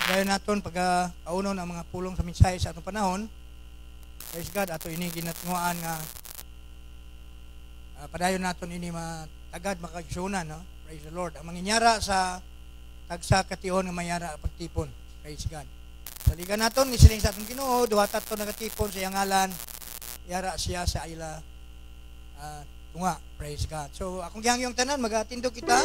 Dayon naton pagkaunon ang mga pulong sa mensahe sa atong panahon. Praise God, ato ini ginatnguan nga padayon naton ini matagad makagsunan, no? Praise the Lord. Ang manginyara sa tagsa kation nga mayara pagtipon. Praise God. Saligan naton ni sining sa atong Ginoo, duha tatlo nagatipon sa iyang ngalan. Yara siya sa ila tunga. Praise God. So akong gihangyong tanan magatindog kita.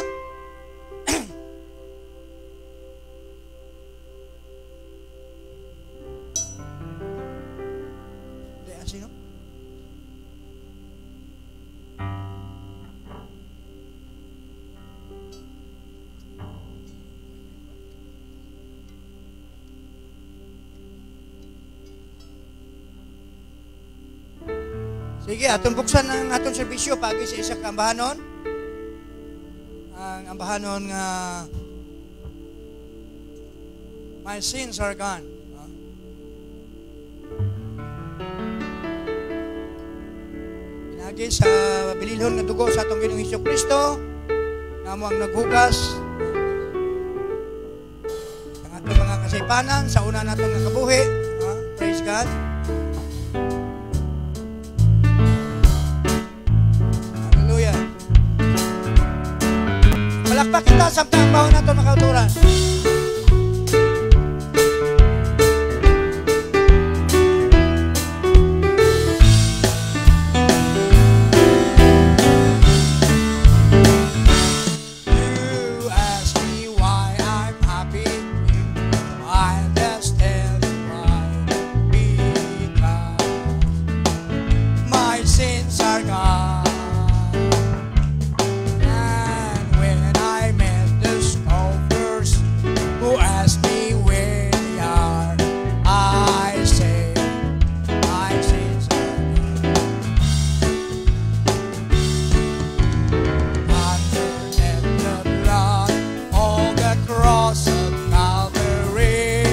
Sino? Sige, atong buksan ang atong serbisyo pagi sa isa ka ambahanon. Ang ambahanon nga My Sins Are Gone. Pinagi sa bililhon nga dugo sa atong Ginoong Hesukristo, namo ang naghugas ang atong mga kasaypanan sa una natong nga kabuhi. Praise God. Palakpak kita sa tambahon nato mga kauturan. You ask me why I'm happy, I'll just tell you why. Because my sins are gone. Who asked me where they are? I say, my sins are gone. Underneath the blood on the cross of Calvary,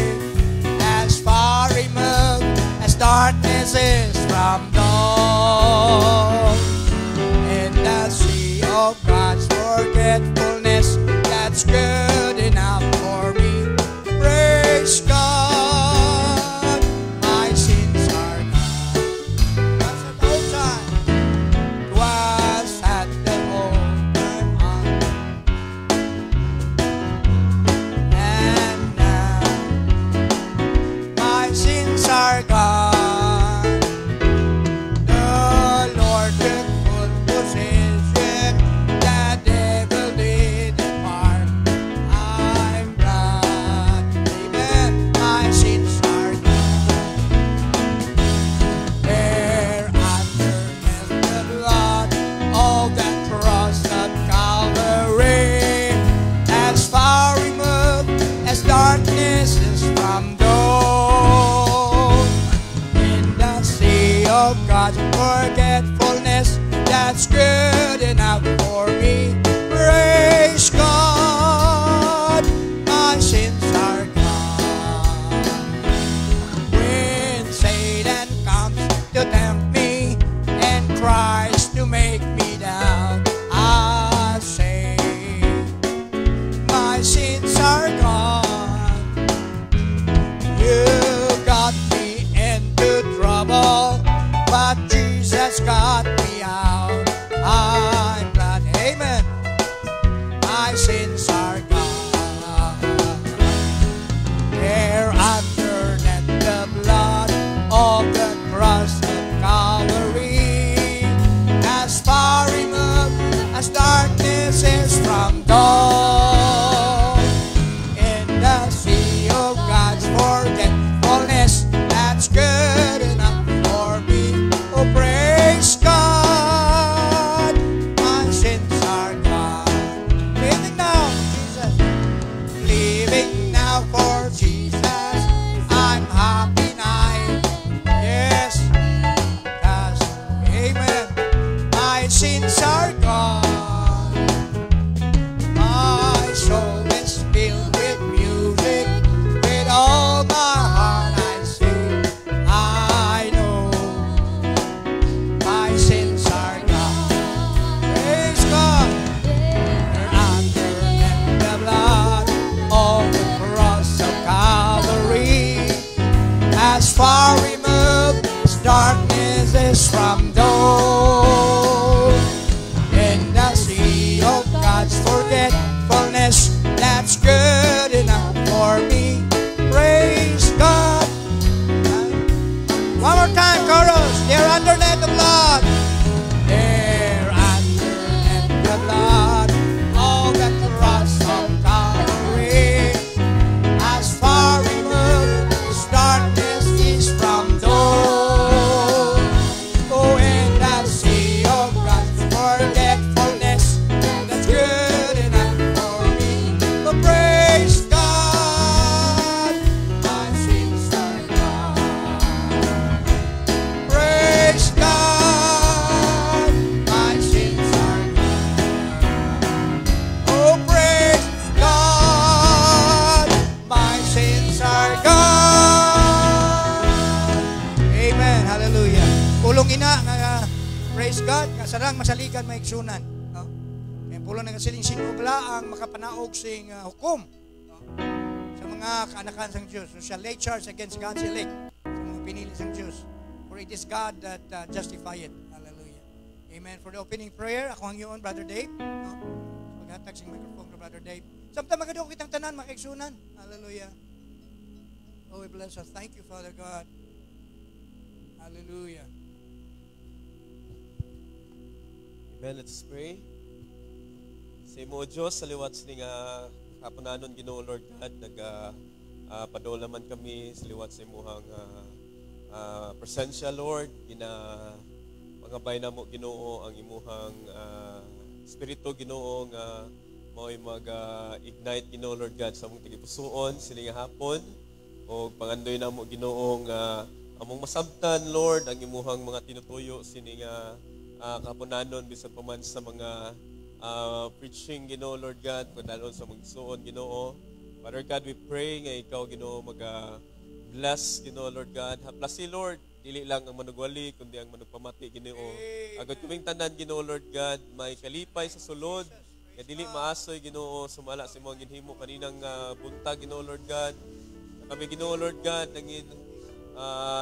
as far removed as darkness is from dawn, in the sea of God's forgetfulness, that's good enough for me. Praise God, my sins are gone. Was at old time, was at the old time, and now my sins are gone. atong ina nga praise God nga sarang masaligan maigsunan, no? Kaya pulo nga siling sinugla ang makapanaog sing hukom, no? Sa mga kaanakan sang Dios. So shall lay charge against God's elect, sa mga pinili sang Dios. For it is God that justify it. Hallelujah. Amen. For the opening prayer, ako ang iyon, Brother Dave, no? Maghatag sing microphone ka, Brother Dave. Samtang magadaw kitang tanan makaigsunan. Hallelujah. Oh, we bless us. Thank you, Father God. Hallelujah. Amen. Let's pray. Sa imo, Diyos, sa liwat sini nga kapunanon, Ginoo Lord God, padolaman kami sa liwat sa imuhang presensya, Lord. Pangabay na mo, Ginoo, ang imuhang Espiritu, Ginoo, nga mao'y mag-ignite, Ginoo Lord God, sa among tigipusoon, sini nga hapon, o pangandoy na mo, Ginoo, nga among masabtan, Lord, ang imuhang mga tinutuyo, sini nga kapunanon, bisan pa man sa mga preaching, Ginoo Lord God, padalon sa mga suon, Ginoo. Father God, we pray nga ikaw, Ginoo, bless, Ginoo Lord God. Haplasi, Lord, dili lang ang manugwali, kundi ang manugpamati, Ginoo. Agad kuming tanan, Ginoo Lord God, may kalipay sa sulod, nga dili maasoy, Ginoo, sumala sa mga ginhimo kaninang buntag, Ginoo Lord God. Kami, Ginoo Lord God, nangin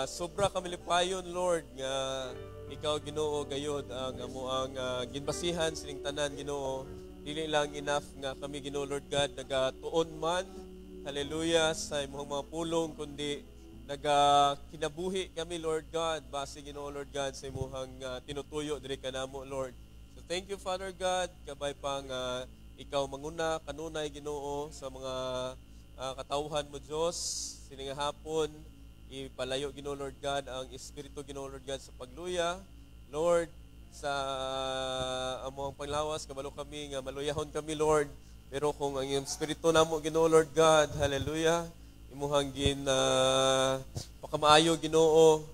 sobra kami lipayon, Lord, nga ikaw, Ginoo, gayod ang amuang ginbasihan sining tanan, Ginoo. Dili lang enough nga kami, Ginoo Lord God, nagatuon man, hallelujah, sa imong mga pulong, kundi kinabuhi kami, Lord God, base, Ginoo Lord God, sa imong tinutuyo diri kanamo, Lord. So thank you, Father God, kabay pang ikaw manguna kanunay, Ginoo, sa mga katawhan mo, Diyos, sining hapon. Ipalayo, Ginoo Lord God, ang Espiritu, Ginoo Lord God, sa pagluya. Lord, sa among panglawas, kabalo kami, nga maluyahon kami, Lord. Pero kung ang Espiritu namo, Ginoo Lord God, hallelujah, imuhang pakamaayo, Ginoo,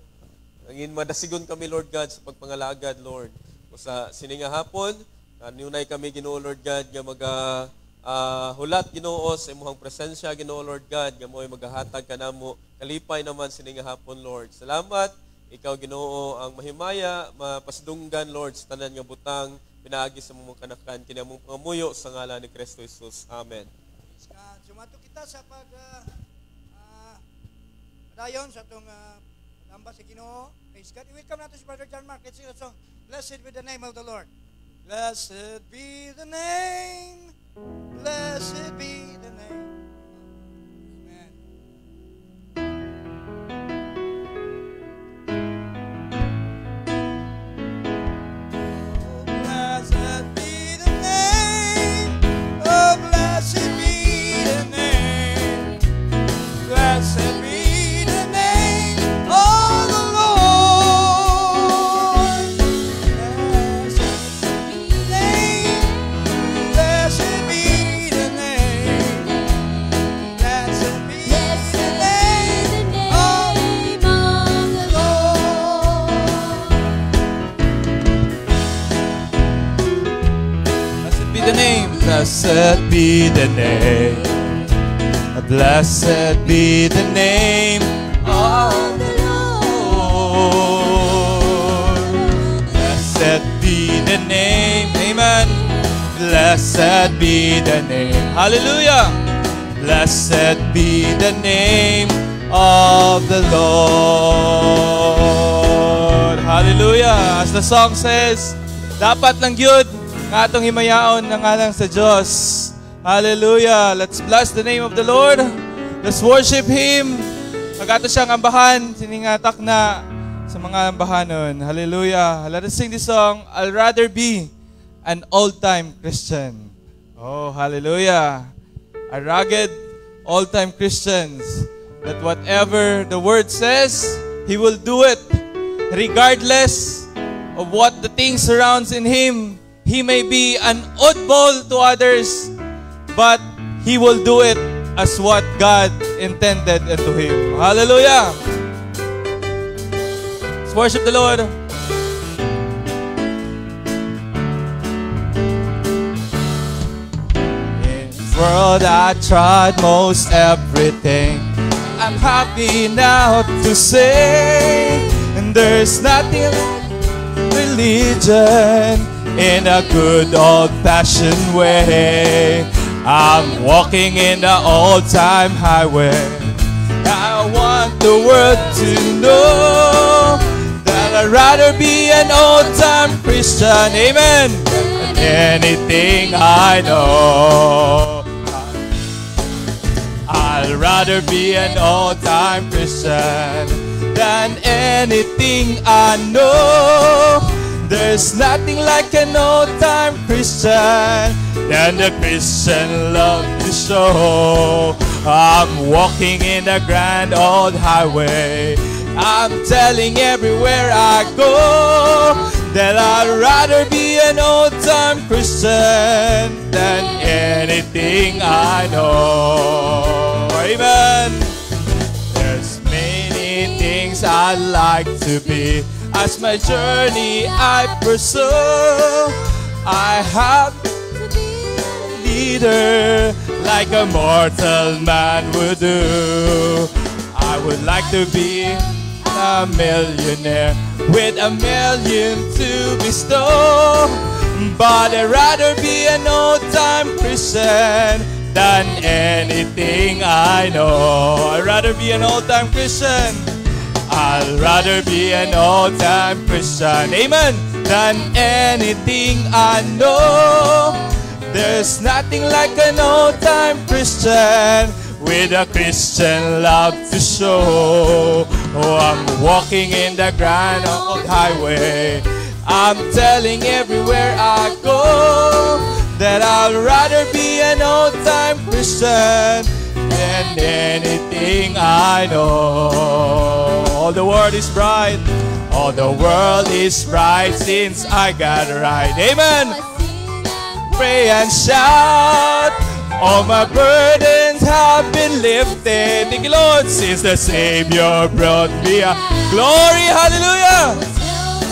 angin madasigon kami, Lord God, sa pagpangalagad, Lord. O sa sininga hapon, kanunay kami, Ginoo Lord God, nga hulat, Ginoo, sa imuhang presensya, Ginoo Lord God, nga mo'y maghahatag ka namo, kalipay naman sininga hapon, Lord. Salamat, ikaw, Ginoo, ang mahimaya, mapasdunggan, Lord, sa tanan nga butang, pinaagi sa mong kanakan, kinamong pangamuyo sa ngalan ni Kristo Jesus. Amen. Sumato kita sa dayon sa itong pag-amba sa Ginoo. Praise God. Welcome natin si Brother John Mark. Let's sing the song, Blessed be the name of the Lord. Blessed be the name, blessed be the name. Amen. Oh, blessed be the name, oh, blessed be the name, blessed be the name of the Lord. Blessed be the name, blessed be the name of the Lord. Blessed be the name, blessed be the name, blessed be the name of the Lord. Blessed be the name, amen. Blessed be the name, hallelujah. Blessed be the name of the Lord. Hallelujah. As the song says, dapat lang yun nga atong himayaon ng ngalan sa Diyos. Hallelujah. Let's bless the name of the Lord. Let's worship Him. Magato siyang ambahan, siningatak na sa mga ambahanon. Hallelujah. Let us sing this song, I'll rather be an old-time Christian. Oh, hallelujah. A rugged, old-time Christians, that whatever the Word says, He will do it. Regardless of what the things surrounds in Him, He may be an oddball to others, but He will do it as what God intended unto Him. Hallelujah! Let's worship the Lord. In this world I tried most everything. I'm happy now to say, and there's nothing like religion in a good old-fashioned way. I'm walking in the old-time highway. I want the world to know that I'd rather be an old-time Christian, amen, than anything I know. I'd rather be an old-time Christian than anything I know. There's nothing like an old-time Christian than the Christian love to show. I'm walking in the grand old highway. I'm telling everywhere I go that I'd rather be an old-time Christian than anything I know. Amen. There's many things I'd like to be as my journey I pursue. I have to be a leader like a mortal man would do. I would like to be a millionaire with $1 million to bestow, but I'd rather be an old-time Christian than anything I know. I'd rather be an old-time Christian. I'd rather be an old-time Christian, amen, than anything I know. There's nothing like an old-time Christian with a Christian love to show. Oh, I'm walking in the grand old highway. I'm telling everywhere I go that I'd rather be an old-time Christian than anything I know. All the world is bright. All the world is bright since I got right. Amen. Pray and shout. All my burdens have been lifted. Thank you, Lord, since the Savior brought me a glory. Hallelujah.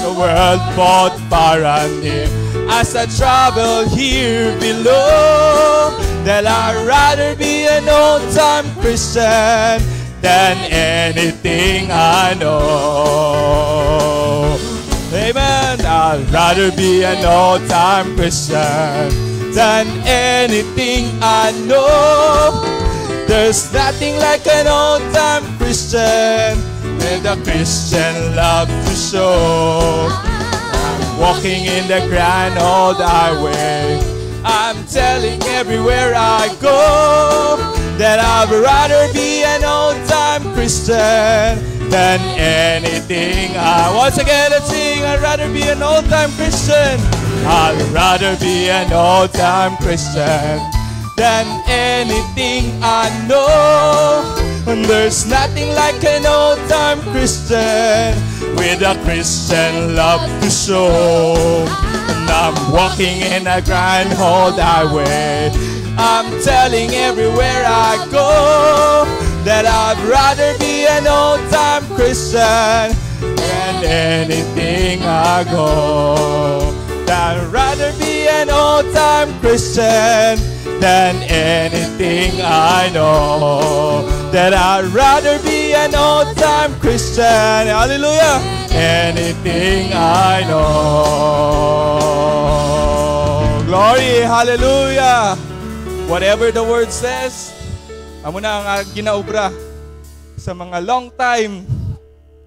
The world both far and near, as I travel here below, that I'd rather be an old-time Christian than anything I know. Amen. I'd rather be an old-time Christian than anything I know. There's nothing like an old-time Christian with a Christian love to show. I'm walking in the grand old highway. I'm telling everywhere I go that I'd rather be an old-time Christian than anything once again, let's sing. I'd rather be an old-time Christian. I'd rather be an old-time Christian than anything I know. And there's nothing like an old-time Christian with a Christian love to show. And I'm walking in a grand old highway. I'm telling everywhere I go that I'd rather be an old-time Christian than anything I go. I'd rather be an old-time Christian than anything I know. That I'd rather be an old-time Christian, hallelujah, anything I know. Glory, hallelujah. Whatever the word says, amo na ang ginaobra sa mga long time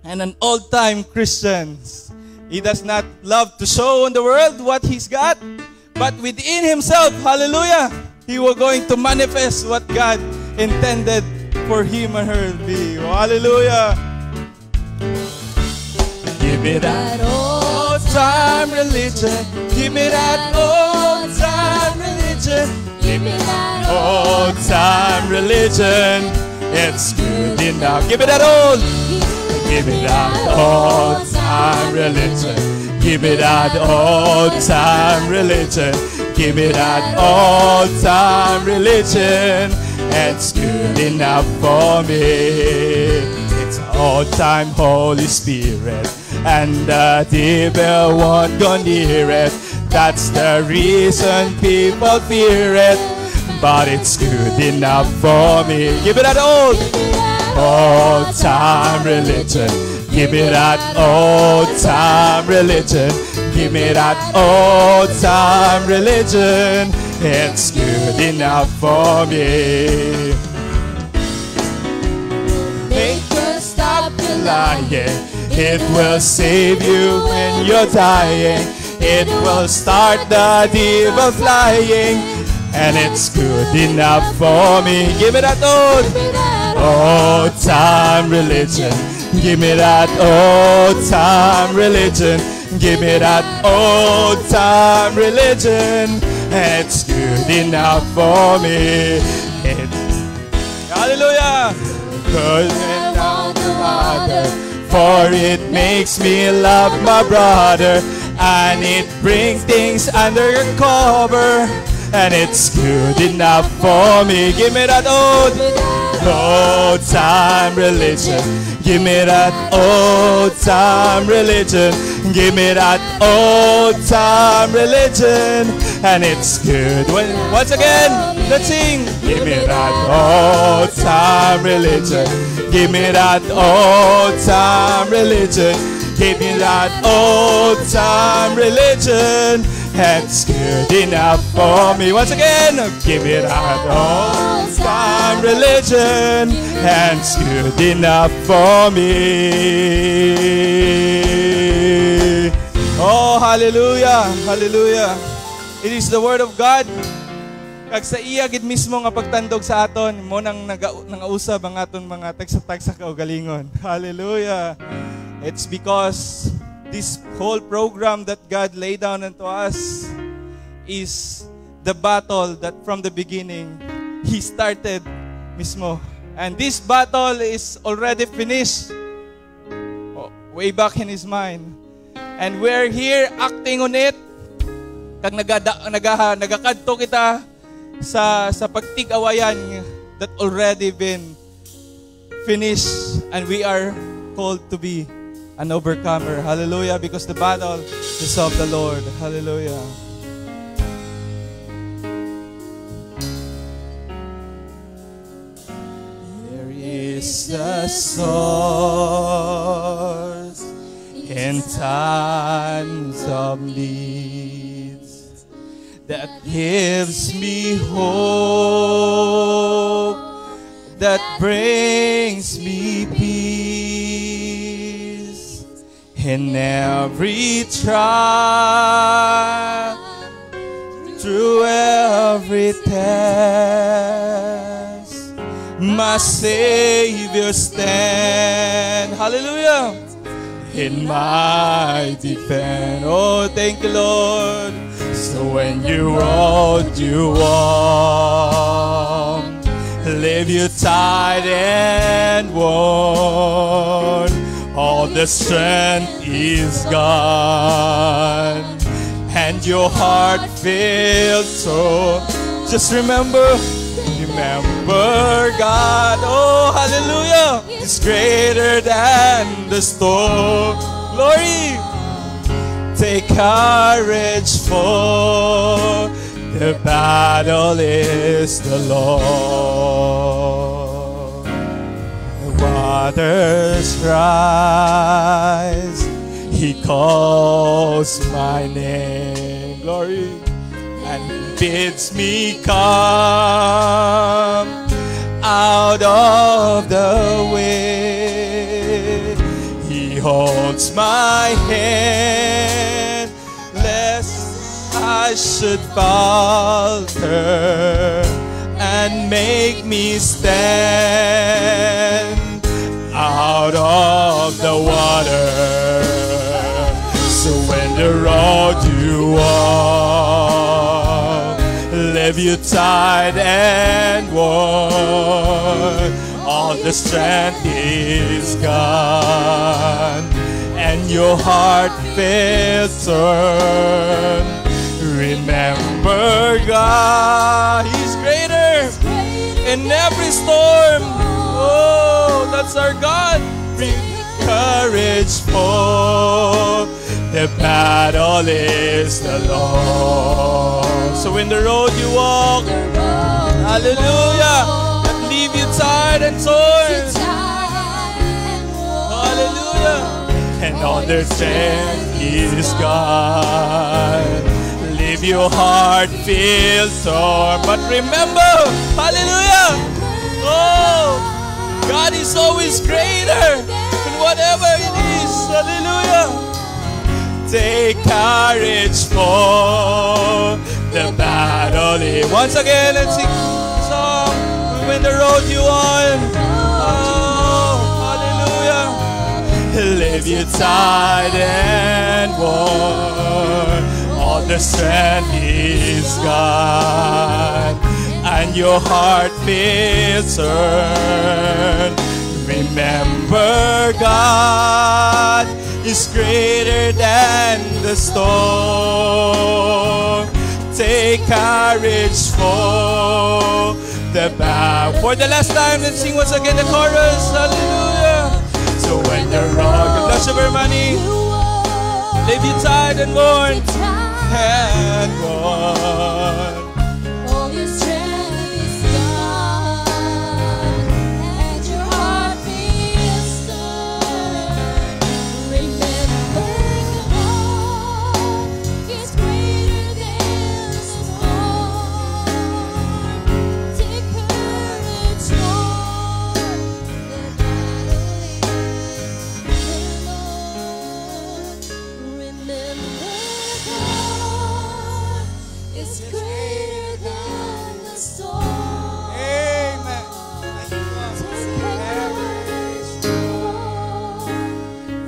and an old time Christians. He does not love to show in the world what he's got, but within himself, hallelujah, he will going to manifest what God intended for him and her to be. Oh, hallelujah. Give me that old time religion. Give me that old time religion. Give me that old time religion. It's good enough. Give me that old. Give me that old time religion. Give me that old time religion. Give me that old time religion. It's good enough for me. It's an old time Holy Spirit, and the devil won't go near it. That's the reason people fear it, but it's good enough for me. Give me that old time religion. Give me that old-time religion. Give me that old-time religion. It's good enough for me. Make you stop the lying. It will save you when you're dying. It will start the devil flying. And it's good enough for me. Give me that old-time religion. Give me that old-time religion. Give me that old-time religion. It's good enough for me. Hallelujah. Good enough, Father, for it makes me love my brother, and it brings things under your cover, and it's good enough for me. Give me that old-time religion. Give me that old-time religion. Give me that old-time religion. And it's good when, once again, let's sing. Give me that old-time religion. Give me that old-time religion. Give me that old-time religion. It's good enough for me. Once again, give me that old-time religion. And it's good enough for me. Oh, hallelujah, hallelujah. It is the word of God. Kag sa iya gid mismo nga pagtandog sa aton, mo nang nagausab ang aton mga tagsa kaugalingon. Hallelujah. It's because this whole program that God laid down unto us is the battle that from the beginning He started mismo. And this battle is already finished way back in His mind. And we're here acting on it. Kag nagakadto kita sa pagtig-awayan that already been finished, and we are called to be an overcomer. Hallelujah, because the battle is of the Lord. Hallelujah. There is a source in times of needs that gives me hope, that brings me peace in every trial, through every test. My Savior stand. Hallelujah. In my defense. Oh, thank you, Lord. So when you rode, you warm, live you tired and worn, all the strength is gone, and your heart feels so. Just remember God. Oh, hallelujah. Is greater than the storm. Glory. Take courage, for the battle is the Lord. The waters rise, He calls my name. Glory. And bids me come out of the way. He holds my hand, lest I should falter, and make me stand out of the water. So when the road you walk, live you tired and worn, all the strength is gone, and your heart feels torn. Remember God, He's greater in every storm. Oh, that's our God. Bring courage, for the battle is the Lord. So in the road you walk, hallelujah, and leave you tired and torn. Hallelujah. when all their strength is gone. Leave your heart feel torn, but remember, hallelujah, oh, God is always greater than whatever it is, hallelujah. Take courage for the battle. Once again, let's sing the song, when the road you on, oh, hallelujah. Leave you tired and worn, all the strength is gone, and your heart feels hurt. Remember, God is greater than the storm. Take courage for the battle. For the last time, let's sing once again the chorus. Hallelujah. So when the rock, bless your money, leave you tired and worn. And gone. All your strength is gone, and your heart feels torn. Remember, God is greater than the storm. Take courage, Lord, the battle is the Lord. Remember, is greater than the storm. Amen. Thank you, God. Take courage, Lord.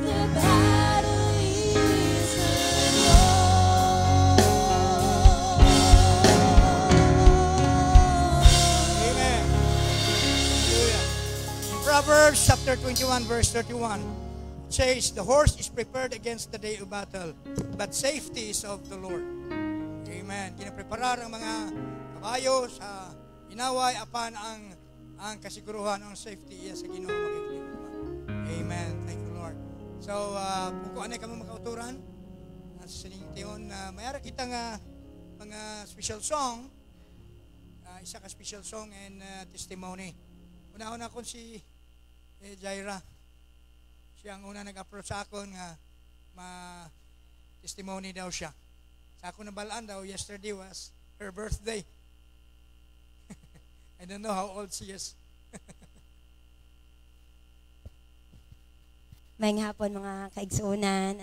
The battle is the Amen. Hallelujah. In Proverbs chapter 21, verse 31, it says, the horse is prepared against the day of battle, but safety is of the Lord. Amen. Ginapreparar ang mga kabayo sa inaway apan ang kasiguruhan, ang safety iya sa Ginoo makikita. Amen. Thank you, Lord. So, kung anay kami makauturan, sa sinintion, mayara kita nga mga special song, isa ka special song and testimony. Una-una ko si Jaira. Siya ang una nag-approach sa akin nga testimony daw siya. Sa ako nabalaan daw, yesterday was her birthday. I don't know how old she is. Maayong hapon mga kaigsuunan.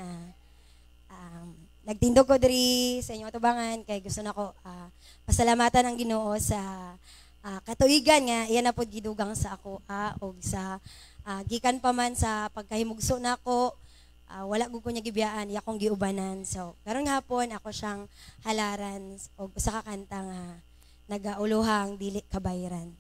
Nagtindog ko diri sa inyong atubangan kay gusto nako pasalamatan ang Ginoo sa katuigan nga iyan na pod gidugang sa ako og sa gikan pa man sa pagkahimugso nako. Wala gud ko niya gibiyaan, iya kong giubanan. So, karon hapon ako siyang halaran og usa ka kanta nga nagauluhang dili kabayran.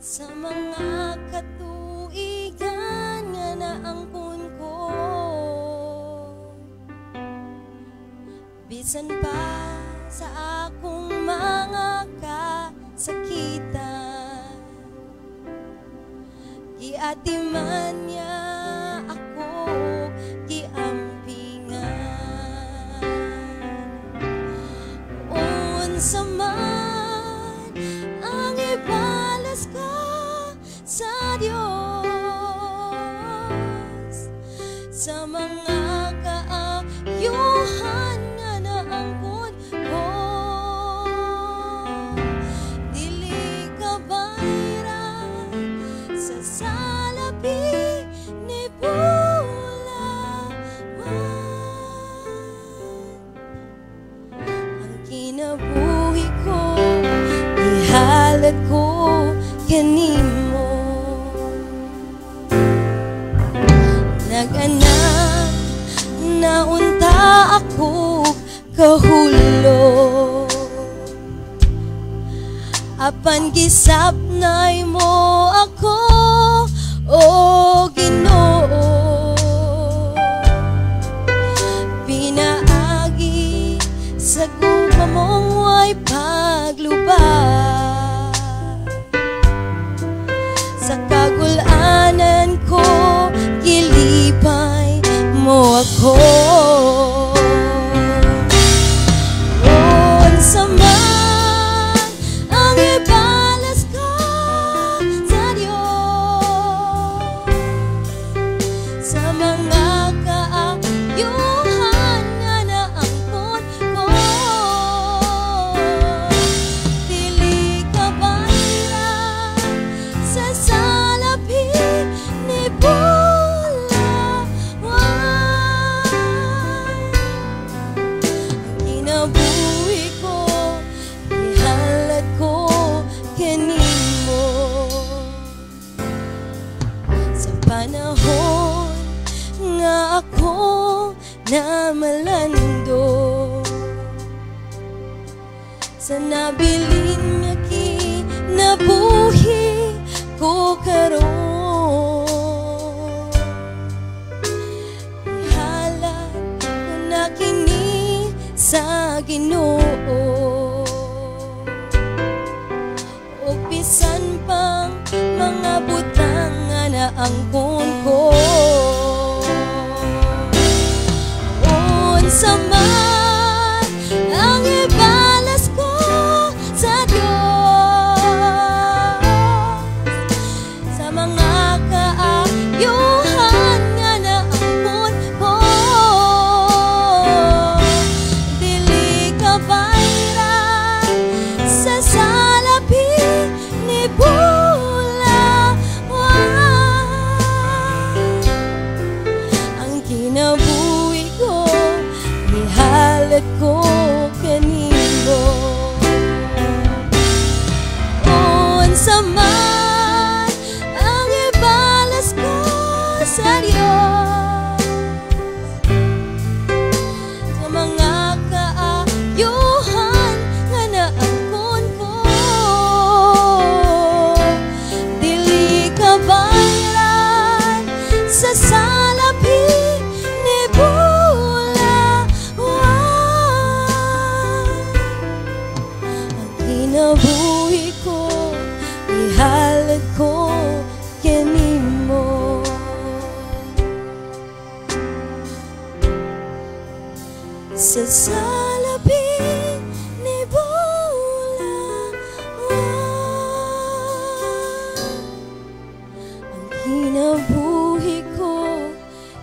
sa mga katuigan nga naangkon ko. Bisan pa sa akong mga kasakitan, giatiman niya ako, giampingan. Unsa man kinabuhi ko ihalad ko kanimo. Nag-anak na unta ako kahulo, apan gisapnay mo ako, o Ginoo. Pinaagi sa gugma mong way paglubad, sa kagulanan ko gilipay mo ako. Unsa man ang ibalas ko sa Dios, sa mga kaayuhan nga naangkon ko, dili ka bayran sa salapi ni bulawan. Kinabuhi ko ihalad ko kanimo, sa panahon nga ako na malando, sa nabilin nga kinabuhi ko karon. Ihalad ko na kini sa Ginoo, ug bisan pang mga butang nga naangkon ko. Unsa man ang ibalas ko sa Dios, sa mga kaayuhan nga naangkon ko, dili ka bayran sa salapi ni bulawan. Ang kinabuhi ko ihalad ko kanimo. Unsa man ang ibalas ko sa Dios, sa mga kaayuhan nga naangkon ko, dili ka bayran sa salapi ni bulawan. Ang kinabuhi ko ihalad ko kanimo, sa salapi ni bulawan. Ang kinabuhi ko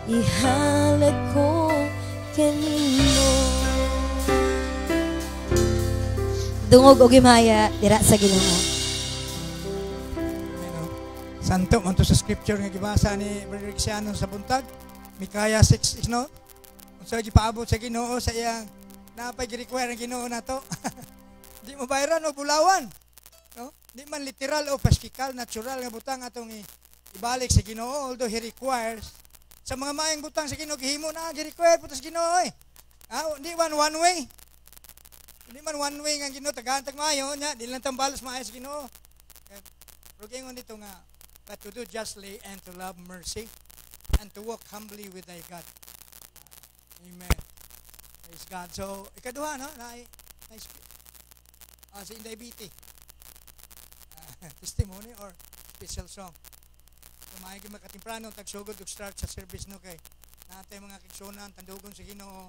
ihalad ko kanimo. Dungog og himaya dira sa Ginoo. Ano, santo man to sa scripture nga gibasa ni Brother Cristiano sa buntag, Mikaya 6, no? Unsa gipaabot sa Ginoo sa iyang napay gi-require ang Ginoo nato. Di mo bayran o bulawan, no? Di man literal o paskikal, natural nga butang atong ibalik sa Ginoo, although he requires sa mga maayong butang sa Ginoo gihimo na gi-require puto sa Ginoo eh. Di man one way. Hindi man one way nga Ginoo tagantag maayo nya, di lang tambalos maayo sa Ginoo. Pero gingon dito nga, but to do justly and to love mercy and to walk humbly with thy God. Amen. Praise God. So, ikaduha, no? Si Inday Biti. Testimony or special song. So, maayong makatimprano, tagsugod og start sa service, no? Kay natay mga kigsunan, tandugon sa Ginoo,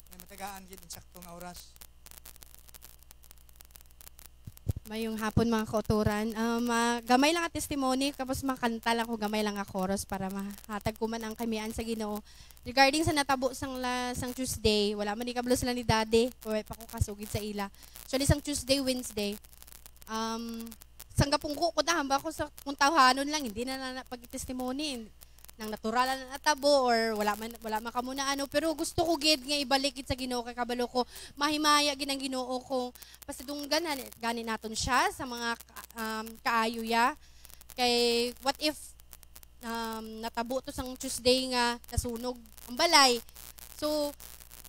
may matagaan gid saktong oras. Mayong hapon mga kauturan. Gamay lang ang testimony, kapos makanta lang ko gamay lang ang chorus para mahatag ko man ang kamian sa Ginoo. Regarding sa natabo sang Tuesday, wala man ikablo sila ni Daddy, pwede pa ko kasugid sa ila. So, isang Tuesday, Wednesday, sang gapungko ko na, hamba ko sa kung tawhanon lang, hindi na pag-testimony. ng natural na natabo or wala man ka muna ano, pero gusto ko gid nga ibalik gid sa Ginoo kay kabalo ko mahimaya gid ang Ginoo ko pasidung gani naton siya sa mga kaayo ya. Kay what if natabo to sang Tuesday nga nasunog ang balay. So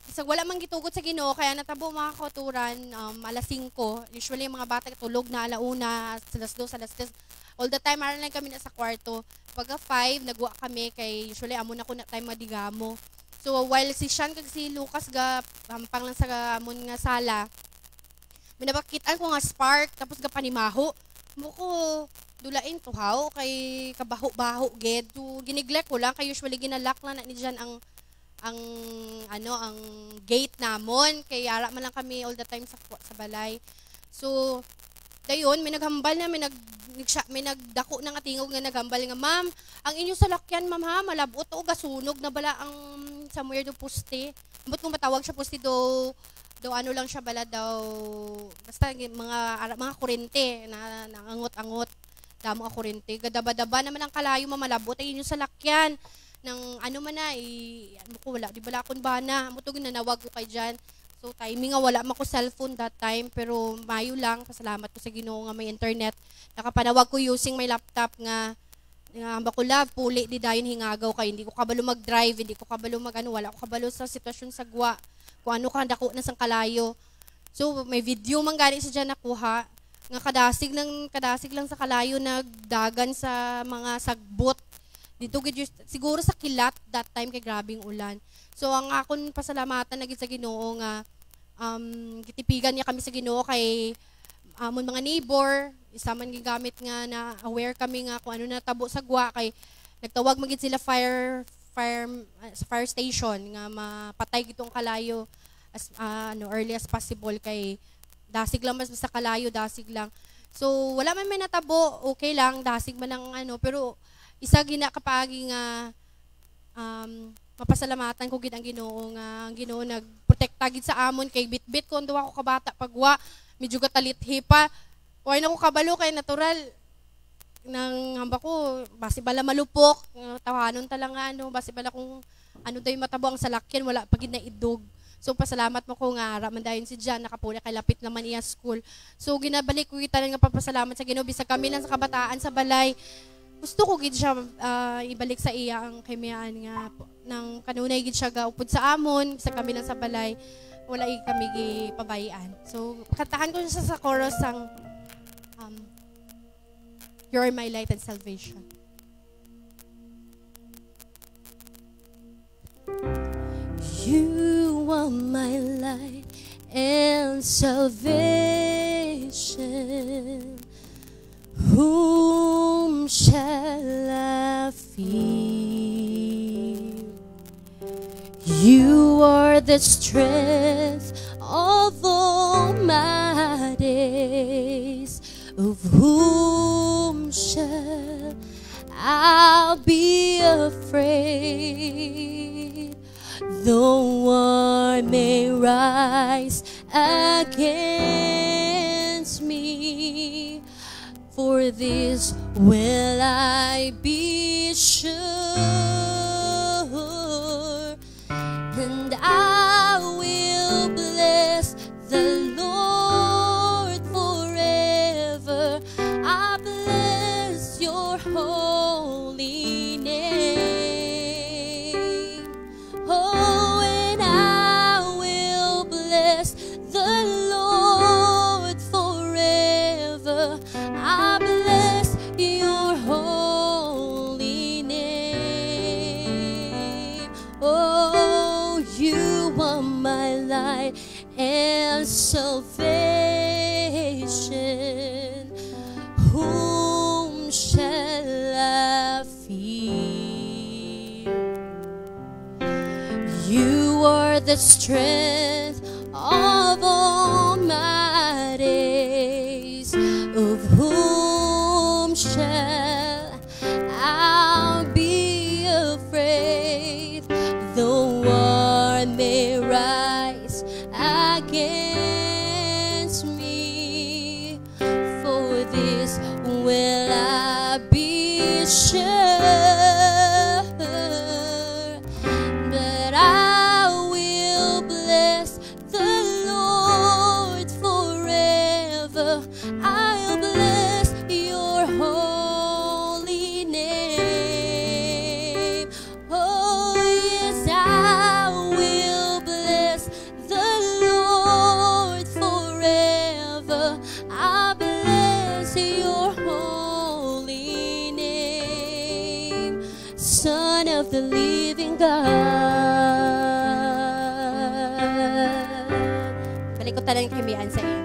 isag wala man gitugot sa Ginoo kaya natabo mga kauturan alas 5. Usually mga bata tulog na alauna, alas 2, alas 3. All the time aral lang kami na sa kwarto. Pagka 5 nagwa kami kay usually amo na ko na time madigamo. So while si Sean kag si Lucas ga hampang lang sa amon nga sala. Minabakitan ko nga spark tapos ga panimaho. Mo ko dulain tuhaw kay kabaho-baho ged. So giniglek ko lang kay usually ginalak na ni diyan ang gate namon kay ara man lang kami all the time sa balay. So dayon may naghambal na may nagdako ng atingog nga naghambal nga ma'am ang inyo salakyan ma'am ha malabot o gasunog na bala ang somewhere do poste. Ambot kung matawag siya poste do ano lang siya bala daw basta mga kurente na nangangot-angot damo ang kurente gadaba-daba naman ang kalayo mamalabot ay inyo salakyan ng ano man na ano ko wala di bala akon bana mo to ginanawag ko kay diyan. So timing nga wala man ko cellphone that time pero mayo lang pasalamat ko sa Ginoo nga may internet nakapanawag ko using my laptop nga bako love puli di dayon hingagaw kay hindi ko kabalo mag-drive hindi ko kabalo wala ko kabalo sa sitwasyon sa gwa kung ano ka dako na sang kalayo. So may video man gani sa diyan nakuha nga kadasig lang sa kalayo nagdagan sa mga sagbot dito siguro sa kilat that time kay grabing ulan. So ang akon pasalamatan na gid sa Ginoo nga gitipigan niya kami sa Ginoo kay amon mga neighbor isa man gigamit nga na aware kami nga kung ano natabo sa gwa kay nagtawag magid sila fire station nga mapatay gitong kalayo as early as possible kay dasig lang mas sa kalayo dasig lang. So wala man may natabo okay lang dasig man lang pero isa gina kapagi nga mapasalamatan ko gid ang Ginoo nga ang Ginoo nagprotekta gid sa amon kay bitbit ko duwa ko kabata pagwa medyo gatalithi pa way na ko kabalo kay natural nang hamba ko basi bala malupok tawanon talanga basi bala kung day matabo ang salakyan wala pa gid na idog. So pasalamat mo ko nga ara man dayon si Jan nakapula kay lapit naman iya school. So ginabalik ko kita nga papasalamat sa Ginoo bisag kami lang sa kabataan sa balay. Gusto ko gid siya ibalik sa iya ang kaymiyaan nga nang kanunay gid siya gaupod sa amon sa kami lang sa balay wala kami gipabayan. So kantahan ko siya sa chorus ang You are my light and salvation. You are my light and salvation. Whom shall I fear? You are the strength of all my days. Of whom shall I be afraid? Though war may rise against me, for this will I be sure, and I will bless the Lord forever. I bless your holy name. Oh, and I will bless the Lord forever. I bless your holy name. Oh, you are my light and salvation. Whom shall I fear? You are the strength of all my days. Of whom shall I be afraid? Though war may rise against me, for this will I be sure, Balik ko tanan kay Mian sa iya.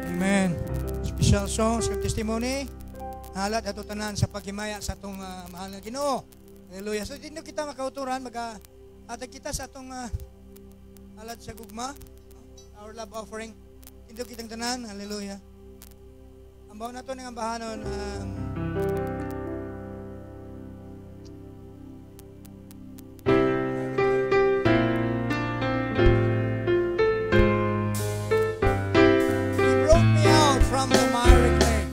Amen. Special songs kag testimony. Halat ato tanan sa paghimaya sa atong mahal nga Ginoo. Hallelujah. So dito kita makauturan atag kita sa atong halad sa gugma. Our love offering. Dito kitang tanan. Hallelujah. Ambaw na to ng ambahanon He brought me out from the miry clay.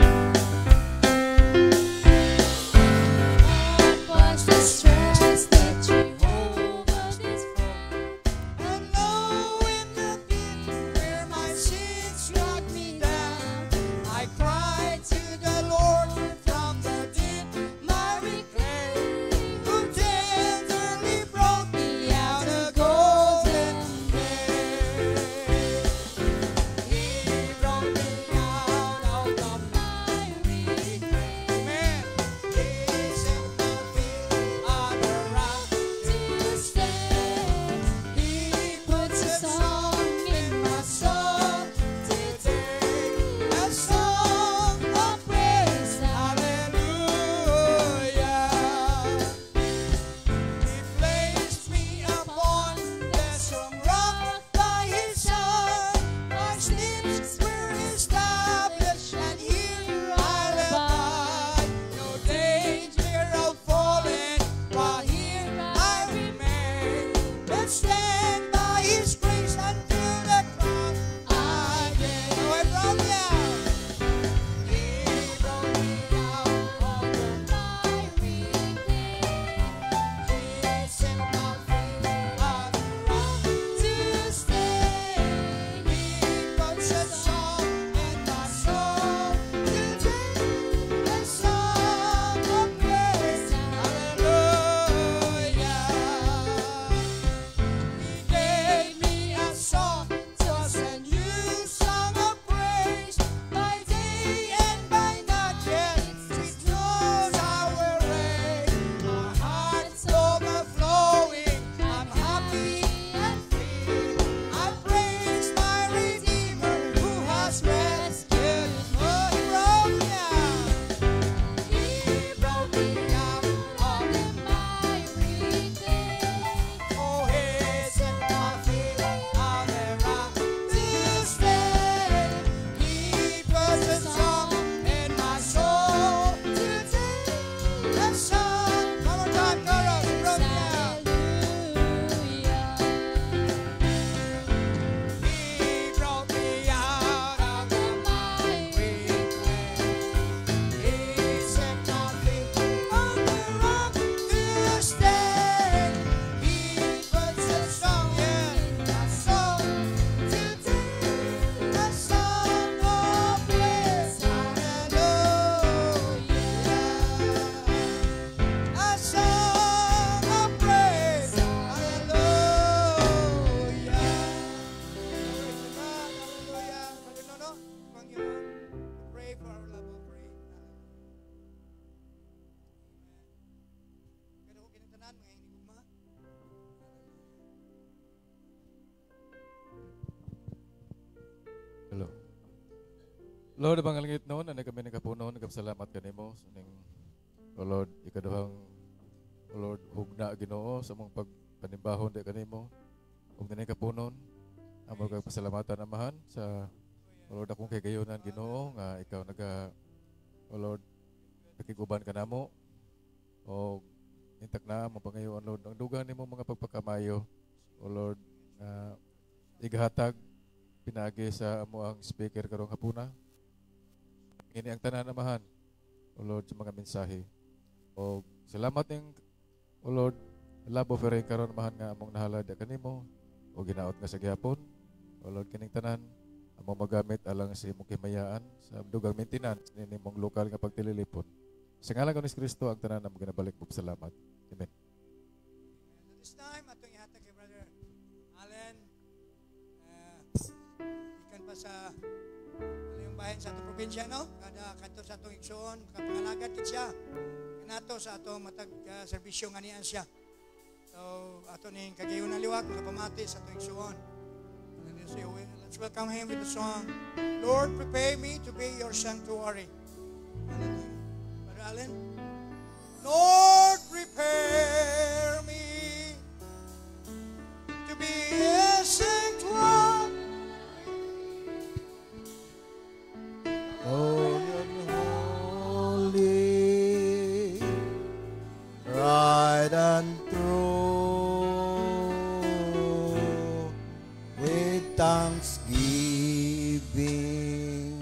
Was the stress that Jehovah is And low in the pit where my sins struck me down, I cried to the Lord from the deep miry clay, who tenderly brought me out a golden day. He brought me out of the miry clay. Amen. He set my feet on the rock to stay. He puts a song in my soul today, a song of praise. Hallelujah. He placed me upon the strong rock by His side. My steps were established, and here I abide. No danger of falling, while here I remain. But stand by His grace until the cross I gain. Oh, I brought me out. He brought me out of the miry clay. He set my feet on the rock to stay. He puts a song in my soul today, a song of praise. Hallelujah. He gave me a song, just a new song of praise. By day and by night, yes, it knows I will raise. My heart's overflowing, I'm happy and free. I praise my Redeemer who has rescued me. Oh, He brought me out. He brought me out of the miry clay. Oh, He set my feet on the rock to stay. He puts a song in my soul today, a song. One more time, chorus. He brought me out. He brought me out of the miry clay. He set my feet on the rock to stay. He puts a song in my soul today, a song of praise. Hallelujah. A song of praise. Hallelujah. Hallelujah. Hallelujah. Panginoon, pray for our love offering. Kada ko kinatanan, mga hinigugma. Hello. Lord, abang langit noon, na kami nagkapuno, nagkasalamat kanimo sa ning O Lord, ikaduhang O Lord, hugna Ginoo sa mong pagpanimbahon di kanimo. Ug dinay kapunon, amo kag pasalamatan amahan sa O Lord akong kaygayonan Ginoo nga ikaw O Lord nakiguban ka namo. O intak na mo pangayoon Lord, ang dugan nimo mga pagpakamayo O Lord na igahatag pinagi sa amo ang speaker karong hapuna. Ini ang tanan amahan O Lord sa mga mensahe. O salamat ning O Lord labo offering karon amahan nga among nahalad kanimo o ginaot nga sa gihapon. O Lord kining tanan among magamit alang sa imong kimayaan sa dugang maintenance ni imong lokal nga pagtililipon. Sa ngalan ni Kristo ang tanan namo ginabalik po salamat. Amen. At this time, atong ihatag kay Brother Allen. Ikan pa sa yung bahin sa atong probinsya, no? Kada kanto sa atong igsoon, kapangalagat kit siya. Kanato sa atong matag serbisyo nga niyan siya. So, ato ning kagayunan liwat, makapamati sa atong igsoon. Let's welcome him with the song, Lord, prepare me to be your sanctuary. Brother Allen, Lord, prepare me to be a sanctuary. Holy, right and true, with thanksgiving,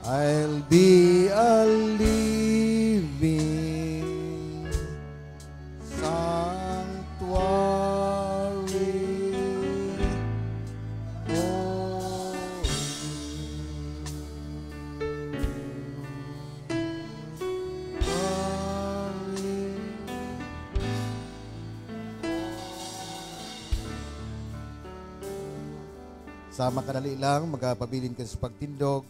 I'll be a living sanctuary. Sa makadali lang, magpabilin ka sa pagtindog.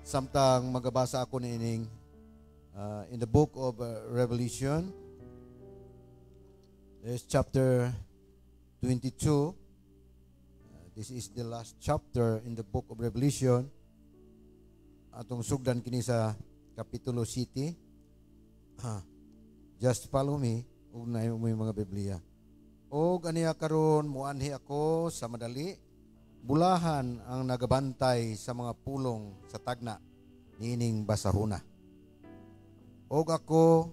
Samtang magabasa ako niining in the book of Revelation. There's chapter 22. This is the last chapter in the book of Revelation. Atong sugdan kini sa Kapitulo 7. Just follow me. Ugnay mo yung mga Biblia. O ganiya karon muanhi ako sa madali. Bulahan ang nagabantay sa mga pulong sa tagna niining basahuna. Og ako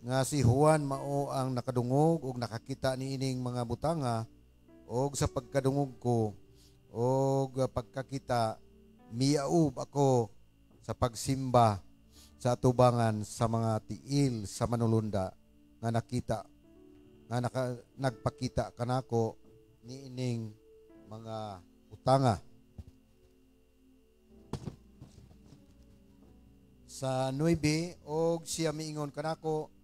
nga si Juan mao ang nakadungog og nakakita niining mga butanga, og sa pagkadungog ko og pagkakita miyaob ako sa pagsimba sa atubangan sa mga tiil sa manulunda nga nakita nga nagpakita kanako niining mga utanga. Sa 9, og siya miingon kanako,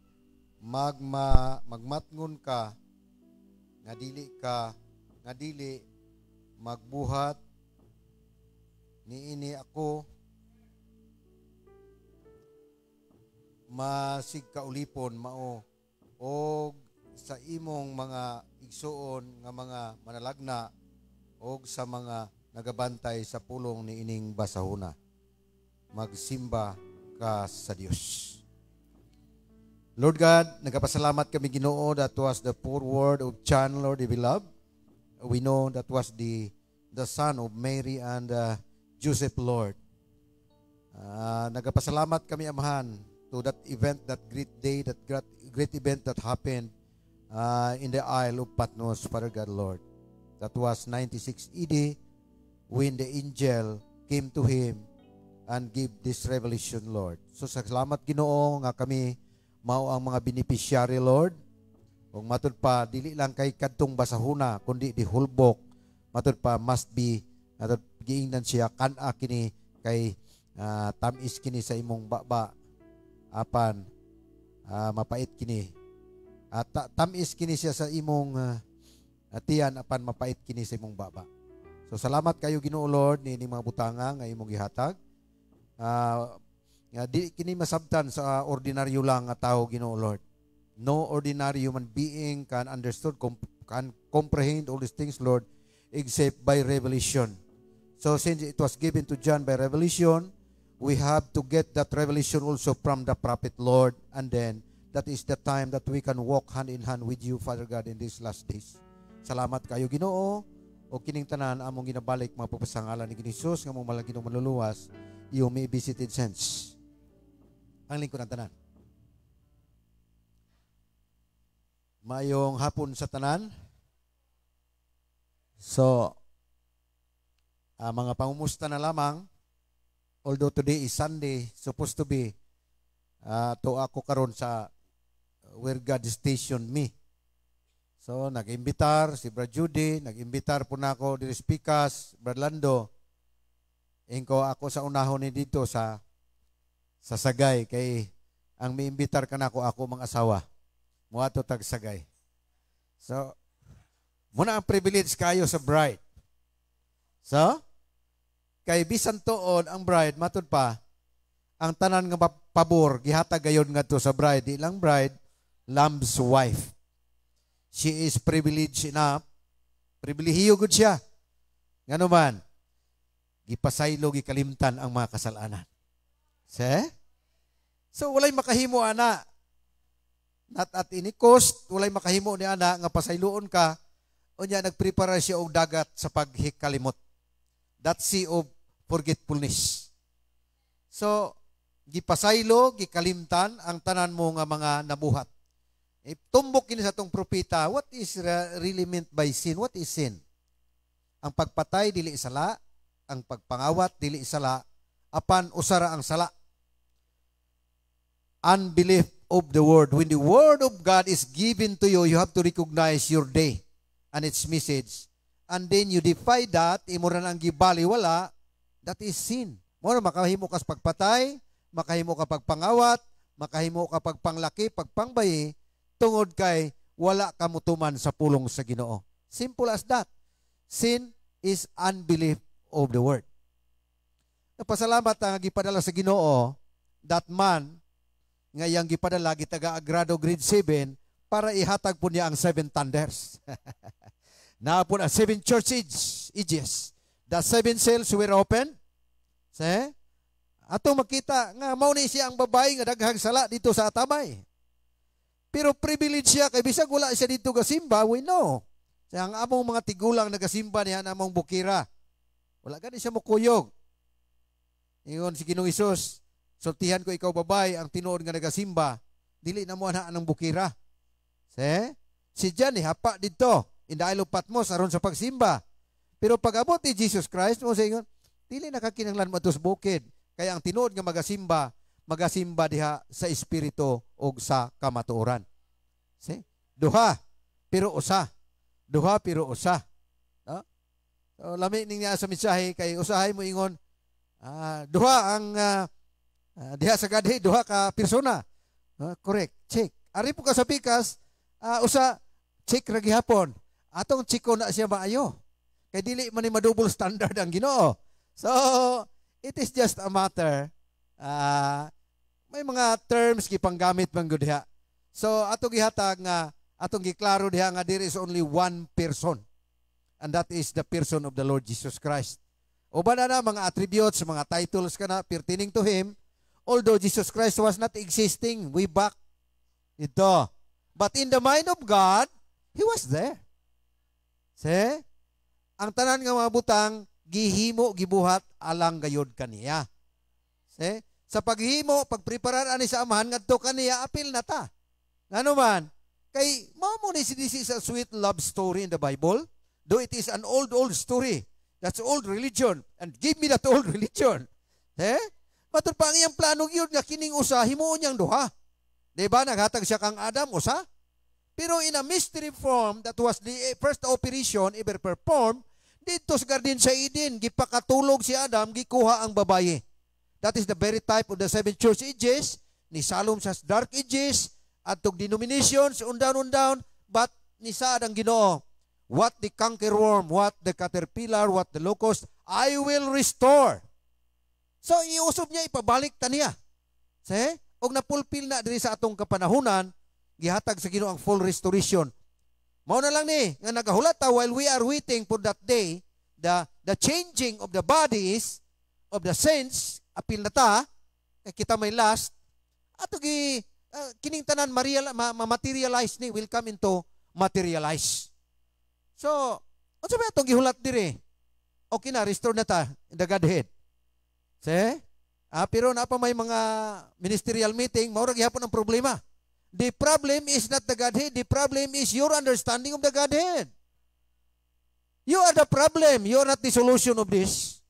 magmatngon ka nga dili magbuhat niini ako masig kaulipon mao og sa imong mga igsuon nga mga manalagna og sa mga nagabantay sa pulong ni ining basahuna. Magsimba ka sa Dios. Lord God, nagapasalamat kami Ginoo that was the foreword of John, Lord, the beloved. We know that was the son of Mary and Joseph, Lord. Nagapasalamat kami Amahan to that event, that great day, that great event that happened in the Isle of Patmos, Father God, Lord. That was 96 AD when the angel came to him and gave this revelation, Lord. So salamat Ginoo nga kami mao ang mga beneficiary, Lord. Kung matud pa dili lang kay kadtong basahuna kundi di hulbok, matud pa must be natud giingnan siya kana kini kay tamis kini sa imong baba apan mapait kini. Tamis kini siya sa imong tiyan apan mapait kini sa imong baba. So salamat kayo Ginoo Lord ni mga butanga nga imong gihatag. Di kini masabtan sa ordinaryo lang nga tao Ginoo Lord. No ordinary human being can can comprehend all these things, Lord, except by revelation. So since it was given to John by revelation, we have to get that revelation also from the prophet, Lord, and then that is the time that we can walk hand in hand with you, Father God, in these last days. Salamat kayo Ginoo o kining tanan among ginabalik mapapasangalan ni Jesus nga mong malagi manluluwas, you may visited sense. Ang lingkod ng tanan. Mayong hapon sa tanan. So, mga pangumusta na lamang. Although today is Sunday, supposed to be to ako karon sa where God stationed me. So, nag-imbitar si Brad Judy, nag-imbitar po na ako diri Pikas, Brad Lando. Ingko ako sa unahon ni dito sa Sagay kay ang miimbitar ka na ako mga asawa. Muato tag Sagay. So, muna ang privilege kayo sa bride. So, Kay bisan tuon ang bride matud pa ang tanan nga pabor gihatag gayud ngadto sa bride, ilang bride, lamb's wife. She is privileged enough. Pribilehiyo gud siya. Ngano man gipasaylo gikalimtan ang mga kasalanan. So walay makahimo ana. Not at any cost, walay makahimo ni ana nga pasayloon ka unya nagprepare siya og dagat sa paghikalimot. That sea of forgetfulness. So gipasaylo, gikalimtan ang tanan mo nga mga nabuhat. Tumbok kini sa tong propeta, what is really meant by sin? What is sin? Ang pagpatay dili sala, ang pagpangawat dili sala, apan usara ang sala. Unbelief of the word. When the word of God is given to you, you have to recognize your day and its message. And then you defy that, imo ra ang gibaliwala, that is sin. Mo makahimo ka sa pagpatay, makahimo ka pagpangawat, makahimo ka pagpanglaki, pagpangbayi, tungod kay wala ka mutuman sa pulong sa Ginoo. Simple as that. Sin is unbelief of the word. Napasalamat ang gipadala sa Ginoo, that man nga iyang gipadala gitaga-agrado grade 7 para ihatag po niya ang 7 thunders. Na po ang 7 church ages. The 7 seals were open. Ato makita nga mao ni siya ang babae nga daghang sala dito sa atamay. Pero privilege siya kay bisag wala siya dito gasimba, we know. Sa ang among mga tigulang nagasimba niya na among bukira. Wala gani siya mukuyog. Ingon si Ginoong Hesus, sultihan ko ikaw babae ang tinuod nga nagasimba, dili na mo ana anang bukira. Si Jan hapa dito in the Isle of Patmos aron sa pagsimba. Pero pag-abot ni Jesus Christ, mo sa ingon, dili nakakinahanglan mo sa bukid. Kaya ang tinuod nga magasimba diha sa espiritu o sa kamatuoran. Duha pero usa. Duha pero usa. So, lami ning niya sa mensahe kay usahay mo ingon, duha ang diha sa gadhi, duha ka persona. Correct. Check. Ari po ka sa pikas, usa check ra gihapon. Atong chiko na siya maayo. Kay dili man ni madouble standard ang Ginoo. So, it is just a matter may mga terms gipanggamit man gud diha. So ato gihatag nga atong giklaro diha nga there is only one person. And that is the person of the Lord Jesus Christ. Uban na mga attributes, mga titles kana pertaining to him, although Jesus Christ was not existing way back ito. But in the mind of God, he was there. Ang tanan nga mga butang gihimo gibuhat alang gayod kaniya. Sa paghimo, pagpreparar ani sa amahan ngadto kaniya apil na ta. Ngano man kay mao mo ni this is a sweet love story in the Bible, though it is an old story. That's old religion and give me that old religion. Matud pa ang iyang plano gyud nga kining usa himuon niyang duha. Di ba naghatag siya kang Adam usa? Pero in a mystery form that was the first operation ever performed dito sa Garden sa Eden, gipakatulog si Adam, gikuha ang babaye. That is the very type of the 7 church ages, ni Salom sa dark ages, at tog denominations, undown, but ni Saad ang Ginoo. What the cankerworm, what the caterpillar, what the locust, I will restore. So, iusob niya, ipabalik ta niya. Og napulpil na diri sa atong kapanahunan, gihatag sa Ginoo ang full restoration. Mao na lang ni nga nagahulat ta while we are waiting for that day, the changing of the bodies of the saints apil na ta kay kita may last ato gi kining tanan materialize ni will come into materialize. So unsa ba atong gihulat diri? Okay na restore na ta in the Godhead. Pero na pa may mga ministerial meeting mao ra gihapon ang problema. The problem is not the Godhead. The problem is your understanding of the Godhead. You are the problem. You are not the solution of this.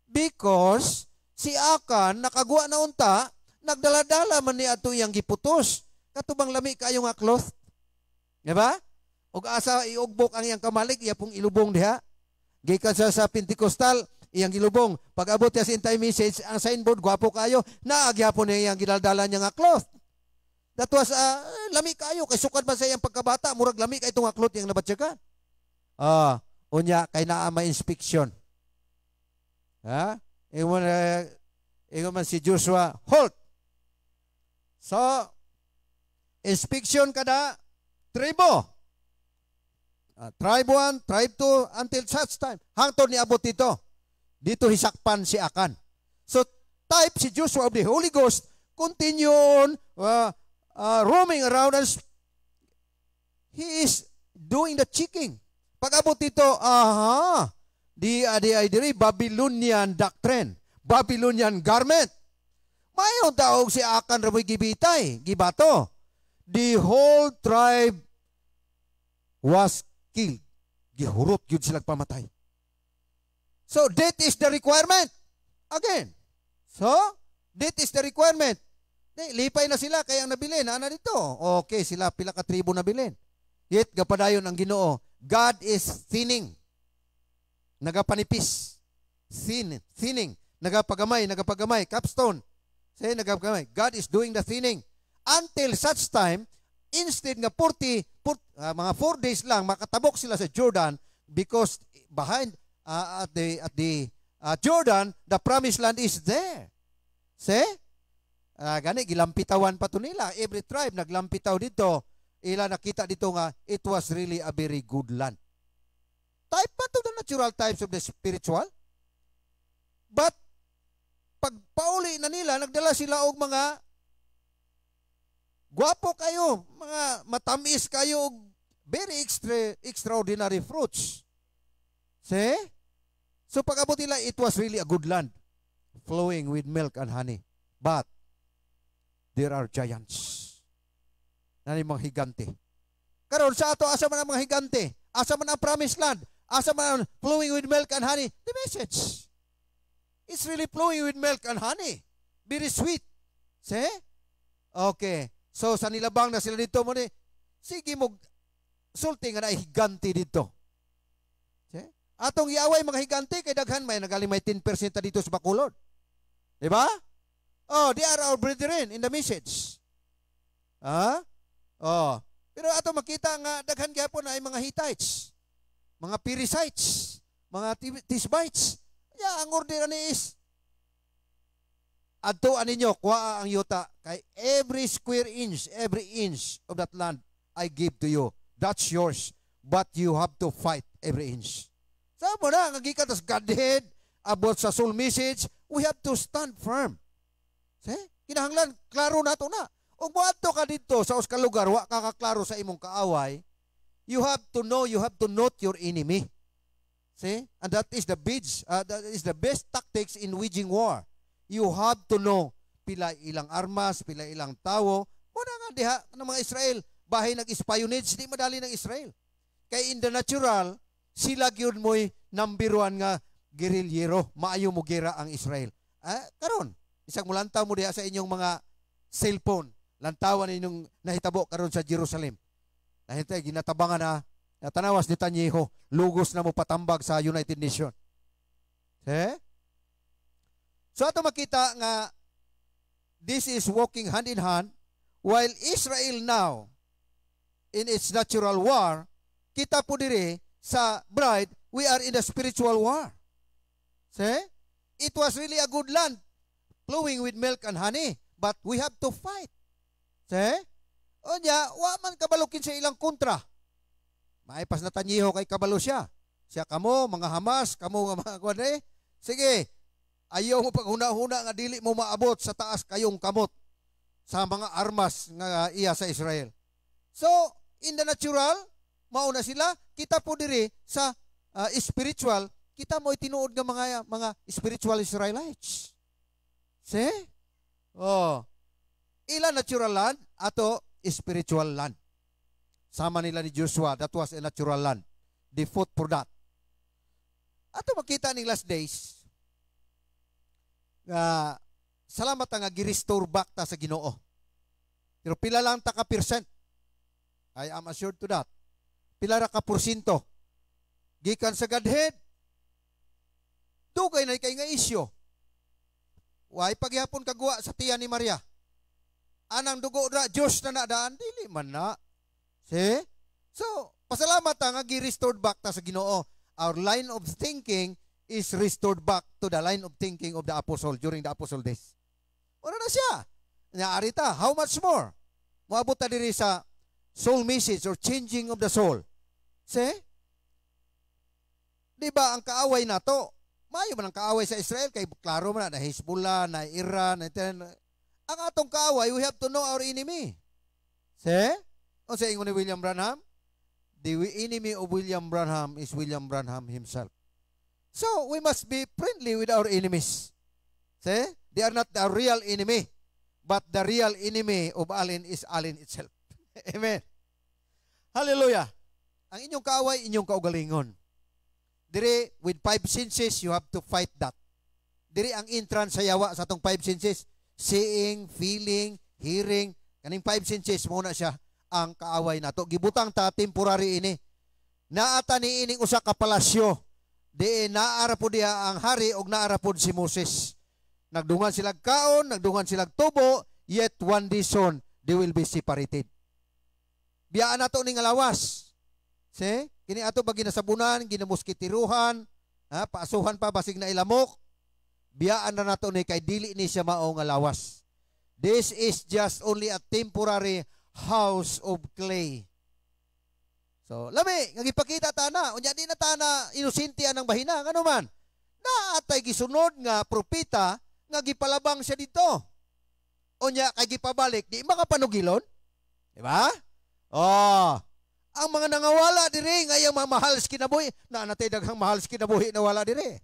Because si Akan, nakagwa na unta, nagdaladala man ni ato iyang giputos. Katubang lami kayo nga cloth. Diba? Og asa iugbok ang iyang kamalig, iya pong ilubong diha. Gikan sa Pentecostal, iyang ilubong. Pag abot niya sa intay message, ang signboard, gwapo kayo, naagyapon niya iyang gidaldala niya nga cloth. That was lami kayo kay sukad man sa iyang pagkabata murag lami kay itong aklot yang nabatyagan. Unya kay naa ma inspection. Ha? Ingon man si Joshua, halt. So, inspection kada tribo. Tribe 1, tribe 2, until such time. Hangtod ni abot dito. Dito hisakpan si Akan. So, type si Joshua of the Holy Ghost, continue on roaming around and he is doing the checking. Pag abot dito, di Babylonian doctrine, Babylonian garment. Mayroon taog si Akan raboy gibitay, gibato. The whole tribe was killed. Gihurot yun sila pamatay. So, that is the requirement. Again. So, that is the requirement. Lipay na sila, kaya ang nabilin. Ano dito? Okay, sila pila ka tribo nabilin. Yet, gapadayon ang Ginoo. God is thinning. Nagapanipis. Thinning. Nagapagamay. Capstone. Say, nagapagamay. God is doing the thinning. Until such time, instead nga mga 4 days lang, makatabok sila sa Jordan because behind at the Jordan, the promised land is there. See? Gani, gilampitawan pa to nila. Every tribe naglampitaw dito. Ila nakita dito nga, it was really a very good land. Type pa to the natural types of the spiritual. But, pagpauli na nila, nagdala sila og mga gwapo kayo, mga matamis kayo, very extraordinary fruits. See? So pag-abot nila, it was really a good land, flowing with milk and honey. But, there are giants. Na mga higante. Karon sa ato, asa man ang mga higante? Asa man ang promised land? Asa man ang flowing with milk and honey? The message. It's really flowing with milk and honey. Very sweet. See? Okay. So, sa nilabang na sila dito mo ni, sige mo, sulti nga na higante dito. See? Atong iaway mga higante, kay daghan may nagaling may 10% dito sa Bacolod. Diba? Oh, they are our brethren in the message. Pero ato makita nga, daghan gyapon ay mga Hittites, mga Perizzites, mga Tishbites. Ang order ani is, adto aninyo, kuha ang yuta, kay every square inch, every inch of that land, I give to you. That's yours. But you have to fight every inch. Sabo na, ngagikan tas Godhead, about sa soul message, we have to stand firm. See? Kinahanglan, klaro na to na. Kung buhato ka dito sa uskang lugar, wa ka kaklaro sa imong kaaway, you have to know, you have to note your enemy. See? And that is the best tactics in waging war. You have to know pila ilang armas, pila ilang tawo. Muna nga diha ng mga Israel, bahay nag-espionage, di madali ng Israel. Kay in the natural, sila gyud mo'y number 1 nga guerrillero, maayo mo gera ang Israel. Karon, isang mulantaw mo diha sa inyong mga cellphone, lantawan ninyong nahitabo karon sa Jerusalem. Nahintay, ginatabangan na, natanawas ni Tanyeho, lugos na mo patambag sa United Nations. So ato makita nga, this is walking hand in hand, while Israel now, in its natural war, kita po diri sa bride, we are in the spiritual war. See? It was really a good land, flowing with milk and honey, but we have to fight. See? O niya, wa man kabalukin sa ilang kontra. Maipas na Tanyeho kay kabalo siya. Siya kamo, mga Hamas, kamo nga mga kwan sige, ayaw mo paghuna-huna nga dili mo maabot sa taas kayong kamot sa mga armas nga iya sa Israel. So, in the natural, mauna sila, kita po diri sa spiritual, kita mo itinuod nga mga spiritual Israelites. See? Oh. Ila natural land, ato spiritual land. Sama nila ni Joshua, that was a natural land. They fought for that. Ato makita ning last days, salamat nga gi-restore back ta sa Ginoo. Pero pila lang ta ka percent? I am assured to that. Pila ra ka porsyento? Gikan sa Godhead, dugay na kay nga isyo. Way pagyapon kagwa sa tiyan ni Maria. Anang dugo ra Diyos na nadaan, dili man na. See? So, pasalamat nga gi-restored back ta sa Ginoo. Our line of thinking is restored back to the line of thinking of the apostle during the apostle days. Wala na siya. Naari ta, how much more? Moabot ta diri sa soul message or changing of the soul. See? Di ba ang kaaway nato? Mayo man ang kaaway sa Israel kay klaro man na Hezbollah, na Iran, na ang atong kaaway, we have to know our enemy. See? O sa ingon ni William Branham, the enemy of William Branham is William Branham himself. So, we must be friendly with our enemies. See? They are not the real enemy, but the real enemy of Allen is Allen itself. Amen. Hallelujah. Ang inyong kaaway, inyong kaugalingon. Dire, with 5 senses, you have to fight that. Dire ang entrance sa yawa sa atong 5 senses. Seeing, feeling, hearing. Kaning 5 senses, muna siya ang kaaway nato. Gibutang ta, temporary ini. Naata ni ining usa ka palasyo. Di naara po diha ang hari o naara po si Moses. Nagdungan silang kaon, nagdungan silang tubo, yet one day soon, they will be separated. Biyaan nato ning alawas. See? Kini ato ba ginasabunan, ginamuskitiruhan, paasuhan pa basig na ilamok. Biyaan na nato ni kay dili ni siya mao nga lawas. This is just only a temporary house of clay. So, lami, nga gipakita ta na, unya di na ta na inusintian ng bahina, ngano man. Naatay gisunod nga propeta nga gipalabang siya dito. Unya kay gipabalik, di makapanugilon? Di ba? Oh, ang mga nangawala diri nga yung mamahal sa kinabuhi, na natay daghang mahal sa kinabuhi na wala diri.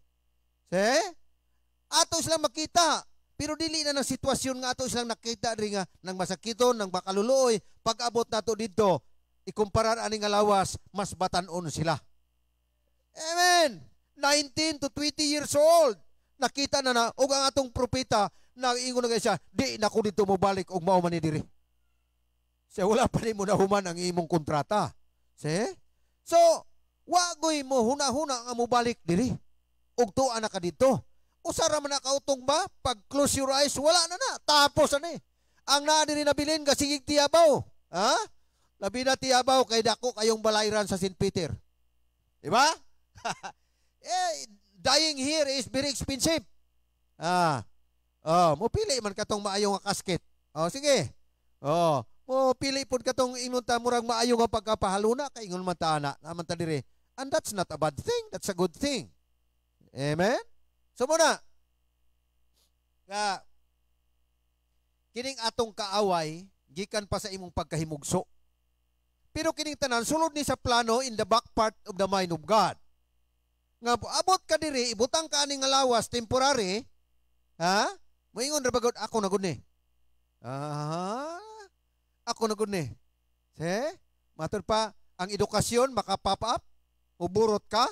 See? Ato silang makita, pero dili na ng sitwasyon nga ato silang nakita diri nga nang masakiton, nang makaluluoy, pag-abot nato dito, ikumparar ani nga lawas, mas batanon sila. Amen. 19 to 20 years old, nakita na og ang atong propeta, nag-ingon na siya, di na ko dito mobalik og mao man ni diri. Siya wala pa rin mo nahuman ang imong kontrata. See? So, wagoy mo huna-huna nga mobalik diri. Og tuwa na ka dito. Usara man na kautong ba? Pag close your eyes, wala na na. Tapos ani. Ang naa diri nabilin ka sigig tiyabaw. Ha? Labi na tiyabaw kay dako kayong balayran sa St. Peter. Diba? Dying here is very expensive. Mupili man katong maayong nga kasket. Sige. Mupili pud katong ingon ta murag maayo nga pagkapahaluna kay ingon man ta ana, naman ta dire. And that's not a bad thing, that's a good thing. Amen. So muna. Kining atong kaaway gikan pa sa imong pagkahimugso. Pero kining tanan sulod ni sa plano in the back part of the mind of God. Nga abot ka diri, ibutang ka ani nga lawas temporary, moingon ra bagod ako na gud ni. Ako na gud ni. See? Matud pa ang edukasyon maka-pop up, uburot ka,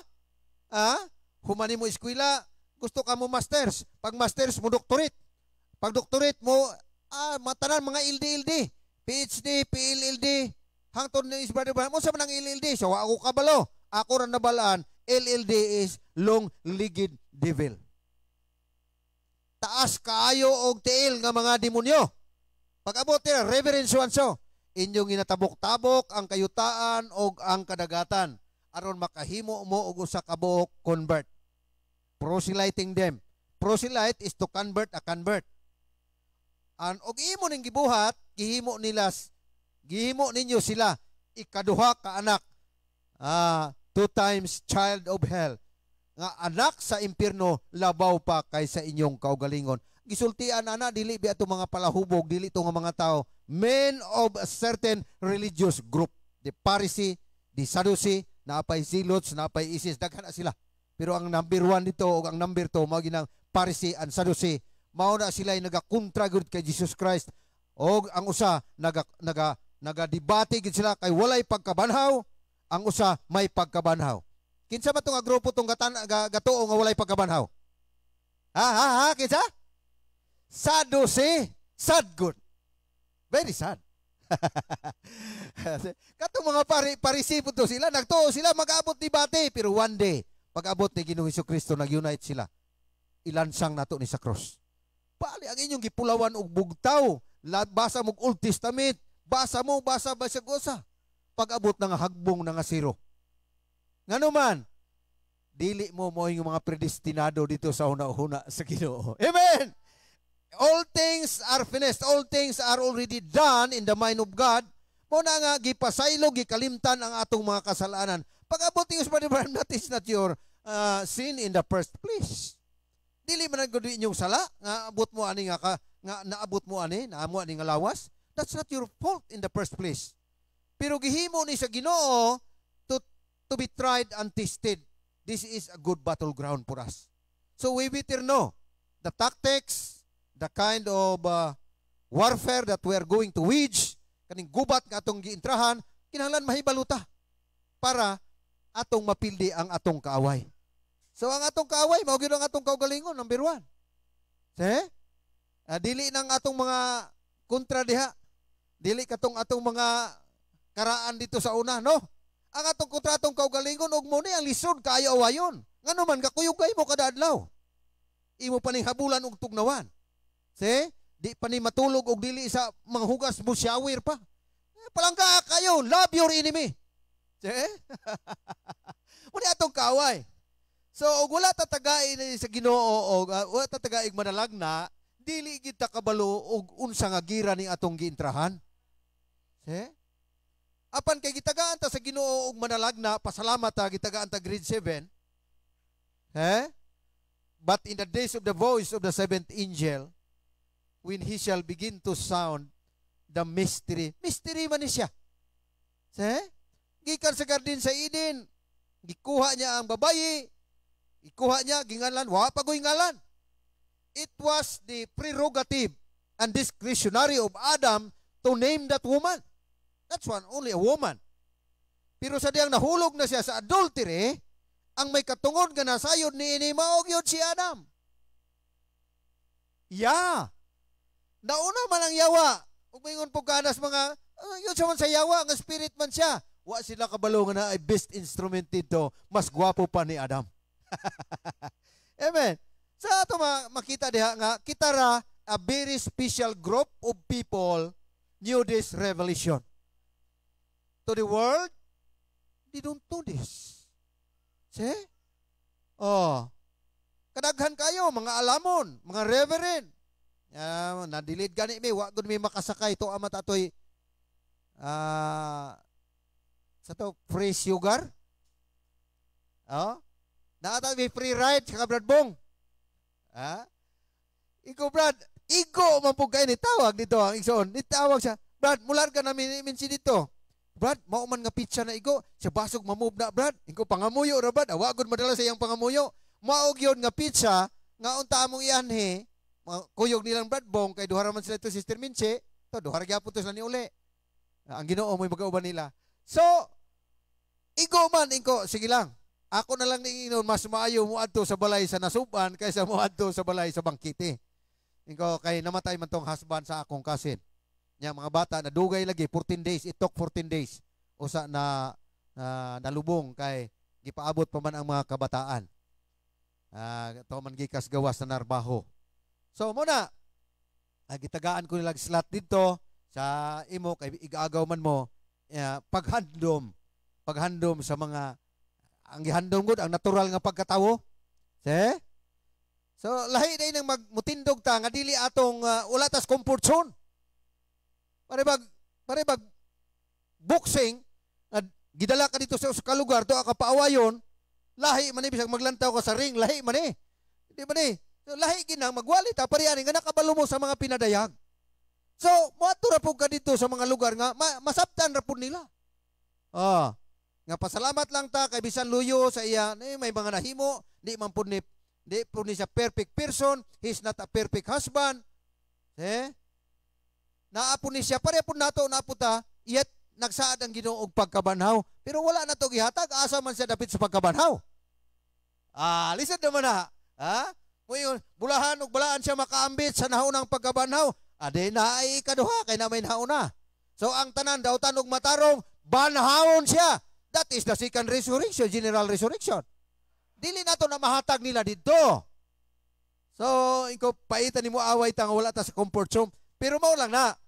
humani mo eskwela, gusto ka mo masters, pag masters mo doctorate. Pag doctorate mo matanan mga LD, PhD, PLLD, hangtod ni is brother mo sa man ang LLD. So ako kabalo, ako ra nabalaan, LLD is long-legged devil. Taas kaayo og tiil nga mga demonyo. Pag-abot nila, Reverend Suanso, inyong ginatabok-tabok ang kayutaan og ang kadagatan aron makahimo mo og usa ka buok convert. Proselyting them. Proselyte is to convert a convert. And og imo ning gibuhat, gihimo ninyo sila ikaduha ka anak. 2 times child of hell. Nga anak sa impierno labaw pa kaysa inyong kaugalingon. Gisultian ana dili bi ato mga palahubog, dili to nga mga tao, men of a certain religious group. The Pharisee, the Sadducee, napay Zealots, napay Isis, daghan na sila. Pero ang number 1 dito o ang number 2 mao ginang Pharisee and Sadducee. Mao na sila nagakontra gud kay Jesus Christ. Og ang usa nagadebate gid sila kay walay pagkabanhaw, ang usa may pagkabanhaw. Kinsa ba itong grupo itong gatuo nga walay pagkabanhaw? Kinsa? Sadducee. Sad good. Very sad. Katong mga Pharisee po to sila, nagtuo sila, mag-abot debate, pero one day, pag-abot ni Ginoong Hesukristo, nag-unite sila. Ilansang nato ni sa cross. Pali ang inyong gipulawan og bugtaw, basa mo Old Testament, basa gosa. Pag-abot na nga hagbong na nga zero. Ngano man, dili mo yung mga predestinado dito sa una-una sa Ginoo. Amen! All things are finished. All things are already done in the mind of God. Muna nga, gipasaylo, gikalimtan ang atong mga kasalanan. Pag-abot yung Brother, that is not your sin in the first place. Dili man nagod inyong sala, nga abot mo ani nga naabot mo ani, naamo ani nga lawas. That's not your fault in the first place. Pero gihimo ni sa Ginoo to be tried and tested. This is a good battleground for us. So we better know the tactics, the kind of warfare that we are going to wage, kaning gubat nga atong giintrahan, kinahanglan mahibaluta para atong mapildi ang atong kaaway. So ang atong kaaway, mao gyud ang atong kaugalingon, number 1. Dili nang atong mga kontra diha. Dili katong atong mga karaan dito sa una, no? Ang atong kontra atong kaugalingon ug mo ni ang lisod kaayo awayon. Ngano man kakuyugay mo kada adlaw. Imo pa ning habulan og tugnawan. Di pa ni matulog og dili sa mga hugas mo shower pa. Palangka kayo, love your enemy. Muna atong kaaway. So, og wala tatagay sa Ginoo og wala tatagay manalagna, dili kita kabalo og unsa nga gira ning atong giintrahan. Apan kay gitagaan ta sa Ginoo og manalagna, pasalamat ta gitagaan ta grade 7. But in the days of the voice of the seventh angel, when he shall begin to sound the mystery man ni siya. Gikan sa garden sa Eden, gikuha niya ang babayi, ikuha niya, gingalan, wa pa ko'y ngalan. It was the prerogative and discretionary of Adam to name that woman. That's only a woman. Pero sa diyang nahulog na siya sa adultery, ang may katungod nga nasayod ni inimaog yun si Adam. Nauna man ang yawa. Ug mayngon po kanas mga, yun sa man sa yawa, ang spirit man siya. Wa sila kabalo nga na ay best instrument dito, mas gwapo pa ni Adam. Amen. Sa ato makita diha nga kita ra a very special group of people knew this revelation. To the world, they don't know this. Kadaghan kayo mga alamon, mga reverend. Nadilid gani mi, wa gud mi makasakay to amat atoy sa to free sugar. Naata may free ride sa Brad Bong. Ikaw Brad, igo mapugay ni tawag dito ang igsoon. Nitawag siya, Brad, mular ka na minsi dito. Brad, mao man nga pizza na igo, sa basog mamove na Brad. Ikaw pangamuyo ra Brad, awagod madala sa iyang pangamuyo. Maog yun nga pizza, nga unta among ianhe, kuyog nilang Brad Bong, kay duhara man sila ito Sister Minche, to duhara gyapon to sila ni uli. Ang Ginoo mo'y magauban nila. So, igo man, ingko, sige lang. Ako na lang ninginon, mas maayo mo adto sa balay sa nasuban kaysa mo adto sa balay sa bangkite. Ingko, kay namatay man tong husband sa akong cousin. Nya mga bata na dugay lagi 14 days, it took 14 days usa na nalubong kay gipaabot pa man ang mga kabataan. To man gikas gawas na narbaho. So muna gitagaan ko nilang slot dito sa imo kay igagaw man mo paghandom sa mga ang gihandom gud ang natural nga pagkatawo. So lahi day nang magmutindog ta nga dili atong wala tas comfort zone. Paribag boxing, gidala ka dito sa lugar, to ka paawayon, lahi man bisag maglantaw ka sa ring, lahi man Di ba ni? So, lahi ginang magwali ta pariani nga nakabalo mo sa mga pinadayag. So, moadto ra pud ka dito sa mga lugar nga masabtan ra pud nila. Nga pasalamat lang ta kay bisan luyo sa iya, may mga nahimo, di pud ni siya perfect person, he's not a perfect husband. Naapon ni siya, pare po nato naaputa, yet nagsaad ang Ginoo og pagkabanhaw. Pero wala na to gihatag, asa man siya dapit sa pagkabanhaw. Listen naman na. Ngayon, bulahan og balaan siya makaambit sa naunang pagkabanhaw. Ade na ay ikaduha, kay na may nauna. So ang tanan daw tanog matarong, banhawon siya. That is the second resurrection, general resurrection. Dili na to na mahatag nila dito. So, ikaw paitan ni mo away ta nga wala ta sa comfort zone. Pero mao lang na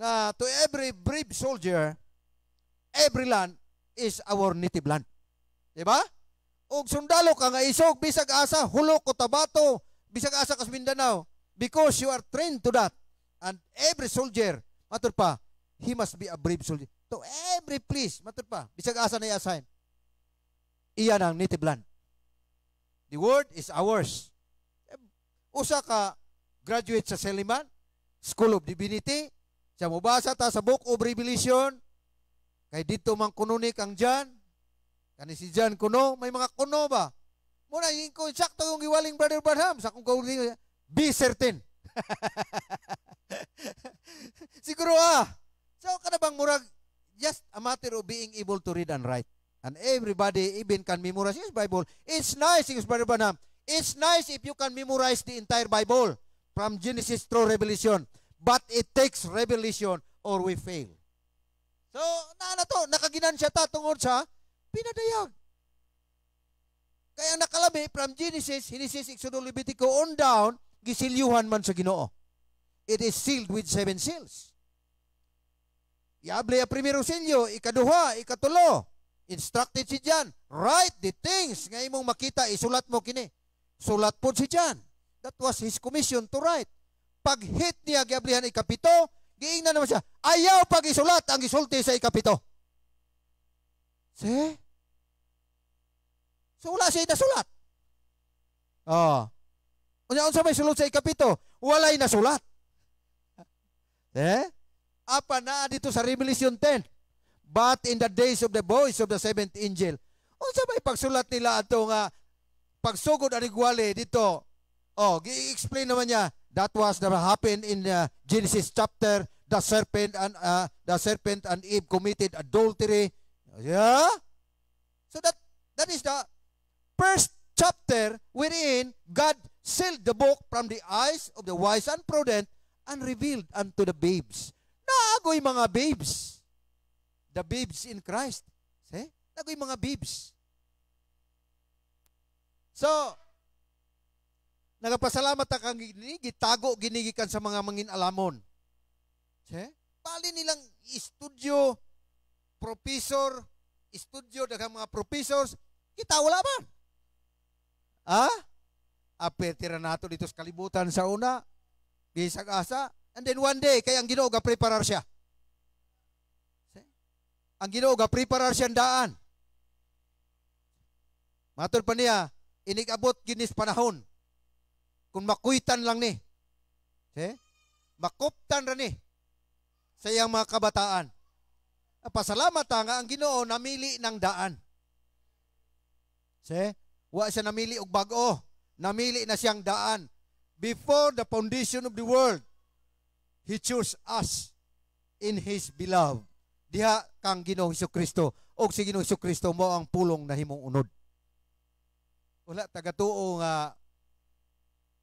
nga to every brave soldier, every land is our native land. Diba? Og sundalo ka nga isog, bisag asa, hulok ko tabato, bisag asa kas Mindanao. Because you are trained to that. And every soldier, matud pa, he must be a brave soldier. To every police, matud pa, bisag asa na i-assign. Iyan ang native land. The word is ours. Usa ka graduate sa Seliman, School of Divinity, siya mubasa ta sa Book of Revelation, kay dito mang kununik ang John, kani si John kuno, may mga kuno ba? Muna, yung sakto yung giwaling Brother Branham, sa kung kauling, be certain. Siguro so ka na bang murag, just a matter of being able to read and write. And everybody even can memorize his Bible. It's nice, Brother Branham. It's nice if you can memorize the entire Bible from Genesis through Revelation. But it takes revelation or we fail. So, nakaginan siya ta tungod sa pinadayag. Kaya nakalami from Genesis, Exodus, Levitico on down, gisilyuhan man sa Ginoo. It is sealed with 7 seals. Iable a primero silyo, ikaduha, ikatulo. Instructed si John, write the things nga imong makita, isulat mo kini. Sulat po si John. That was his commission to write. Pag hit niya, giablihan ikapito, giingnan naman siya, ayaw pag isulat ang isulti sa ikapito. See? So wala siya nasulat. Unsa may sulot sa ikapito? Walay nasulat. Apa na dito sa Revelation 10. But in the days of the voice of the seventh angel. Unsa may pagsulat nila ato nga pagsugod ani gwale dito. Gi-explain naman niya. That was that happened in Genesis chapter. The serpent and Eve committed adultery. Yeah? So that is the first chapter wherein God sealed the book from the eyes of the wise and prudent and revealed unto the babes. Naagoy mga babes. The babes in Christ. See? Naagoy mga babes. So, nagapasalamat kang gitago ginigikan sa mga mangin alamon. See? Pali nilang studio, professor, studio, daghang mga professors, kita wala ba? Apertira nato dito sa kalibutan sa una, bisag asa, and then one day, kaya ang Ginoo ga-preparar siya. See? Ang Ginoo ga-preparar siya daan. Matod pa niya, inig-abot ginis panahon. Kung makuitan lang ni. See? Makuptan ra ni sa iyang mga kabataan. Pasalamat nga ang Ginoo namili ng daan. See? Wa siya namili og bag-o. Namili na siyang daan. Before the foundation of the world, He chose us in His beloved. Diha kang Ginoo Hesukristo. Og si Ginoo Hesukristo mo ang pulong na himong unod. Wala tagatuo nga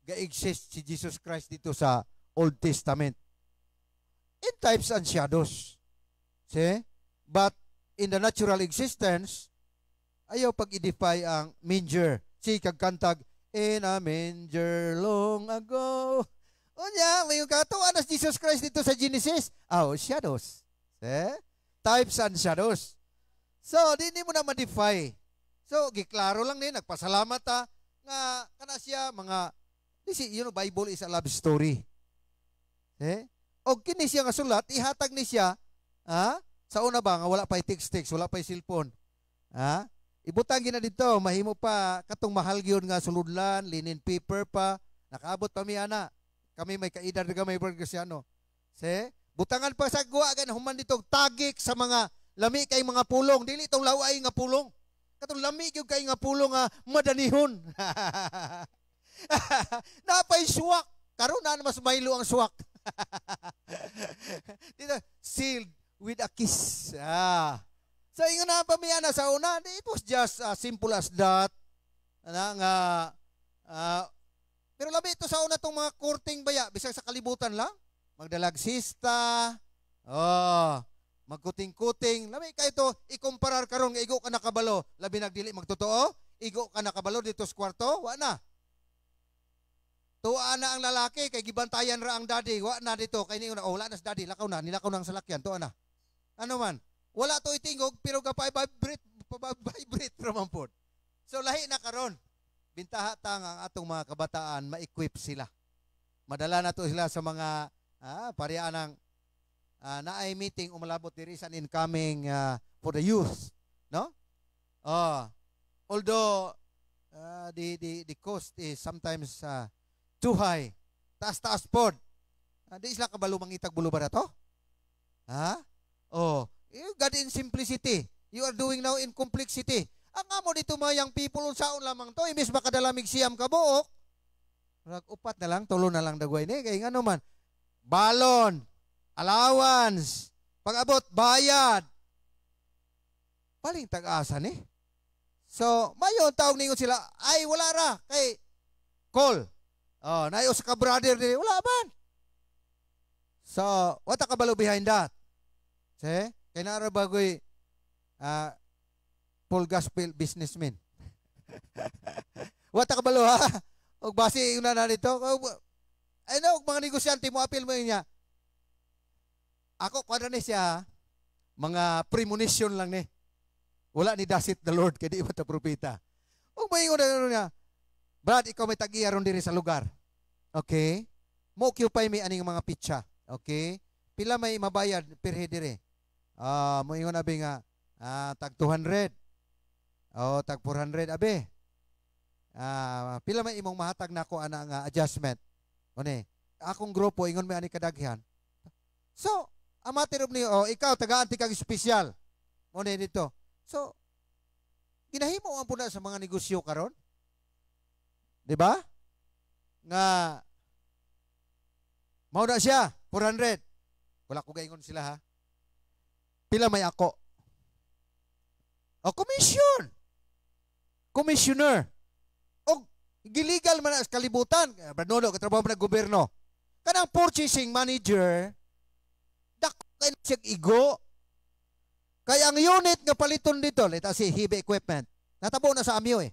ga-exist si Jesus Christ dito sa Old Testament. In types and shadows. See? But in the natural existence, ayaw pag-edify ang manger. Si kagkantag, in a manger long ago. Unya, may katuan as Jesus Christ dito sa Genesis. Shadows. See? Types and shadows. So, di mo na ma-defy. So, giklaro lang din, nagpasalamat nga kana siya mga, Bible is a love story. O kini siya nga sulat, ihatag ni siya, sa una ba, nga wala pa'y text-text, wala pa'y cellphone. Ibutang gina dito, mahimo pa, katong mahal yun nga suludlan, linen paper pa, nakaabot pa mi ana. Kami may kaedad nga may Bergasiano. Butangan pa sa guwa, human dito, tagik sa mga lami kay mga pulong, dili itong laway nga pulong. Katong lami yung kay nga pulong nga madanihon. Napay suwak. Karon na mas maylo ang suwak. Dito, sealed with a kiss. So, yung na pamiyana sa una, it was just simple as that. Pero labi ito sa una itong mga courting baya, bisag sa kalibutan lang. Magdalagsista, magkuting-kuting. Labi ka ito, ikumparar karon nga igo ka nakabalo. Labi nagdili magtotoo, igo ka nakabalo dito sa kwarto, wa na. Tuwa na ang lalaki, kay gibantayan ra ang daddy, wa na dito, kay niyo na, wala na sa daddy, lakaw na, nilakaw na ang salakyan, tuwa na. Ano man, wala to itingog, pero ka pa-vibrate raman po. So, lahi lahi na karon. Bintaha tang ang atong mga kabataan ma-equip sila. Madala na to sila sa mga pareha ng naay meeting umalabot diri sa incoming for the youth, no? Although the cost is sometimes too high. Taas-taas pod. Di sila kabalo mangitag buluba na to? God in simplicity. You are doing now in complexity. Ang amo dito mga young people, unsaon lamang to, imbis makadalamig siyam ka buok, upat na lang, tulo na lang dagway ni, kaya nga naman, balon, allowance, pag-abot, bayad, paling tag-asa ni. So, mayon taong ningon sila, ay wala ra, kay call. Nayo sa ka-brother din, wala man. So, what a kabalo behind that? See? Kaya naara bagoy, full gospel businessman. What a kabalo ha? Og base yung na nito. Ano, og mga negosyante mo, appeal mo niya. Ako, kwadra ni siya, mga premonition lang ni. Wala ni dasit the Lord, kaya di ba ta propeta. Og may na niya, Brad, ikaw may tag-iya ron diri sa lugar. Okay? Mo occupy may aning mga pitsa. Okay? Pila may mabayad per head dire. Mo ingon abi nga tag 200. Tag 400 abi. Pila may imong mahatag nako ana nga adjustment. Oni, akong grupo ingon may ani kadaghan. So, amatir ni ikaw taga-anti kag espesyal. Oni dito. So, ginahimo ang puna sa mga negosyo karon. 'Di ba? Nga mao na siya 400. Wala ko gaingon sila ha. Pila may ako? Commission. Commissioner. O gilegal man sa kalibutan. Branono, katrabaho man ng gobyerno. Kanang purchasing manager, dako kayo siyang igo. Kaya ang unit nga paliton dito, leta si Hibe Equipment, natabo na sa amyo eh.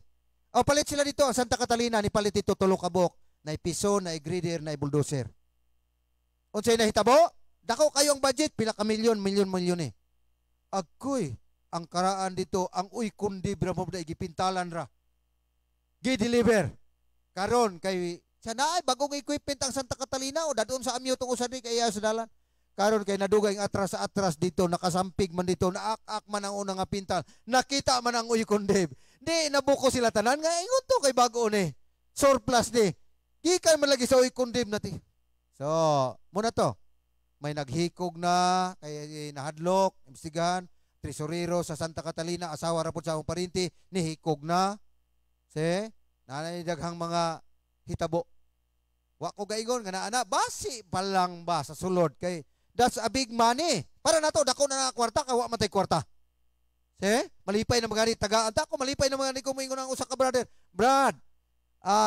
Palit sila dito, ang Santa Catalina, ni palit dito tulo kabok, na piso, na grader, na bulldozer. Unsay nahitabo? Dako kayo ang budget, pila ka milyon eh. Agoy, ang karaan dito, ang uy kundi bramo na igipintalan ra. Gi-deliver. Karon kay siya na ay bagong equipment ang Santa Catalina o dadon sa amyo tong usa ni kay sa dalan. Karon kay nadugay ang atras sa atras dito, nakasampig man dito, naak-ak man ang una nga pintal. Nakita man ang uy kundi. Di nabuko sila tanan nga ingon to kay bago ni. Surplus ni. Gikan man lagi sa uy kundi nati. So, muna to. May naghikog na, kay nahadlok, imbestigahan, tresorero sa Santa Catalina, asawa rapod sa akong parinti, nihikog na. Nanay daghang mga hitabo. Wa ko gaigon nga ana basi pa lang ba sa sulod kay that's a big money. Para nato dako na kwarta kay wa matay kwarta. Malipay na magani tagaan ta ko malipay na magani ko moingon ang usa ka brother. Brad,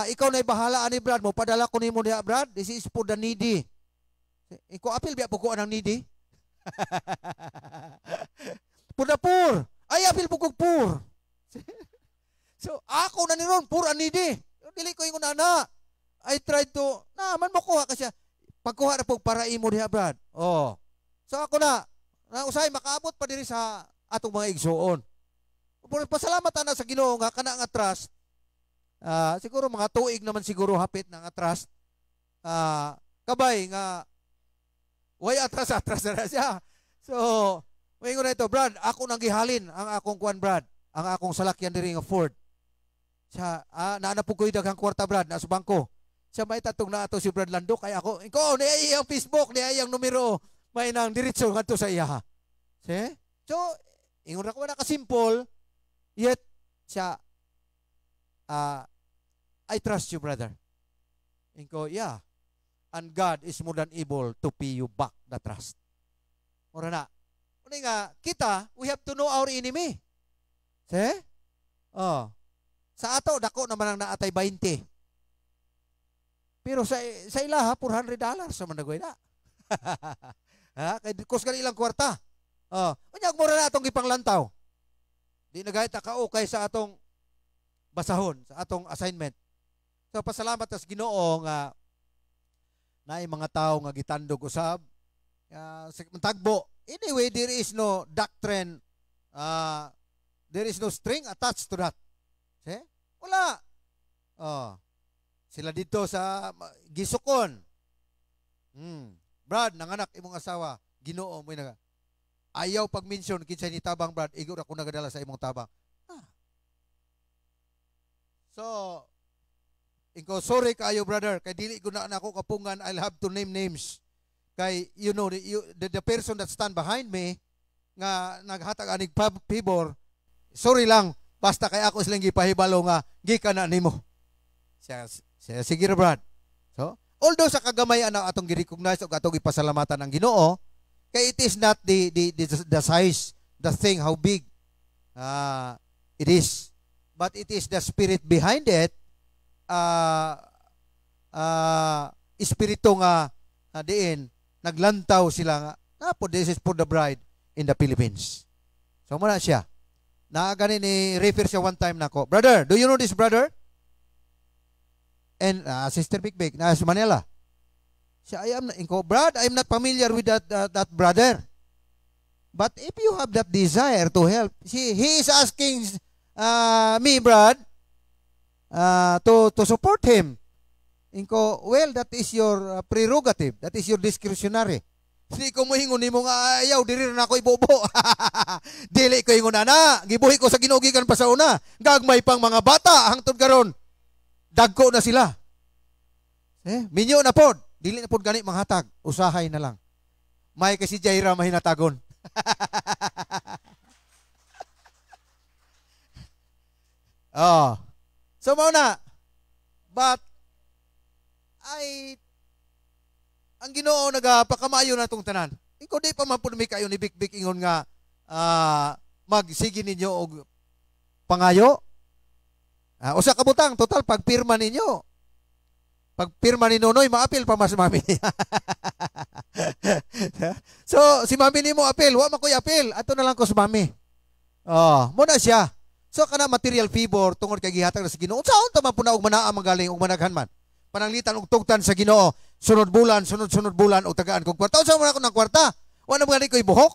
ikaw na bahala ani Brad mo padala ko nimo diha Brad. This is for the needy. Iko apil biya po ko anang needy. Pur. Ay apil po ko pur. So ako na ni ron pur and needy. Dili ko ingon ana. I tried to man mo kuha kasi pagkuha na po para imo diha Brad. So ako na usay makaabot pa diri sa atong mga igsuon. Pasalamat na sa Ginoo nga kana nga trust. Siguro mga tuig naman siguro hapit na nga trust. Kabay nga way atras na siya. So, may ko na ito, Brad, ako nang gihalin ang akong kuan Brad, ang akong salakyan diri nga Ford. Siya, naanapog ko daghang kwarta Brad, nasa bangko. Siya may tatong na ato si Brad Lando, kaya ako, niya iyang Facebook, niya iyang numero, may nang diretso nga to sa iya. See? So, ingon na ko na ka-simple, yet, siya, I trust you, brother. Inko, yeah. And God is more than able to pay you back the trust. Ora na. Una nga, kita, we have to know our enemy. See? Sa ato, dako naman ang naatay 20. Pero sa ilaha, $400 sa mandagoy na. Kaya kus ka ilang kwarta. Unyag mura na atong ipanglantaw. Di na gayta ka okay sa atong basahon, sa atong assignment. So, pasalamat sa Ginoo nga na mga tao nga gitandog usab tagbo. Anyway, there is no doctrine, there is no string attached to that. See? Wala. Oh. Sila dito sa Gisukon. Brad, nanganak imong asawa, Ginoo mo na. Ayaw pag-mention kinsay ni tabang, Brad, igo ako nagadala sa imong tabang. So, inko sorry kayo, brother, kay dili ko na ako kapungan. I'll have to name names. Kay you know the person that stand behind me nga naghatag anig favor, sorry lang, basta kay ako silang gipahibalo nga gikan na nimo. Siya sige ra, Brad. So, although sa kagamayan na atong gi-recognize ug atong ipasalamatan ang Ginoo, kay it is not the size, the thing, how big it is, but it is the spirit behind it. Espiritu nga diin naglantaw sila nga this is for the bride in the Philippines. So muna siya gani ni refer siya one time nako, brother, do you know this brother? And Sister Big na sa Manila. Siya, Brad, I'm not familiar with that brother. But if you have that desire to help, he is asking me, Brad, to support him. Inko, well, that is your prerogative. That is your discretionary. Hindi ko mohingon nimo nga ayaw diri na ako ibobo. Dili ko ingon ana, gibuhi ko sa ginugigan pa sa una. Gagmay pang mga bata hangtod karon. Dagko na sila. Minyo na pod. Dili na pod gani manghatag. Usahay na lang. May kasi Jaira mahinatagon. Oh. So mauna. But ang Ginoo nagapakamayo na tong tanan. Ikaw di pa man pud mi kayo ni Big ingon nga magsige ninyo og pangayo. Usa ka butang total pagpirma ninyo. Pagpirma ni Nonoy maapil pa mas mami. So si mami nimo apil, wa makoy apil. Ato na lang ko sa mami. Mo na siya. So kana material favor tungod kay gihatag sa Ginoo. Unsaon ta man puna og manaa magaling og managhan man. Pananglitan og tugtan sa Ginoo. Sunod bulan og tagaan kog kwarta. Unsa man ako ng kwarta? Wa na gani ko ibuhok.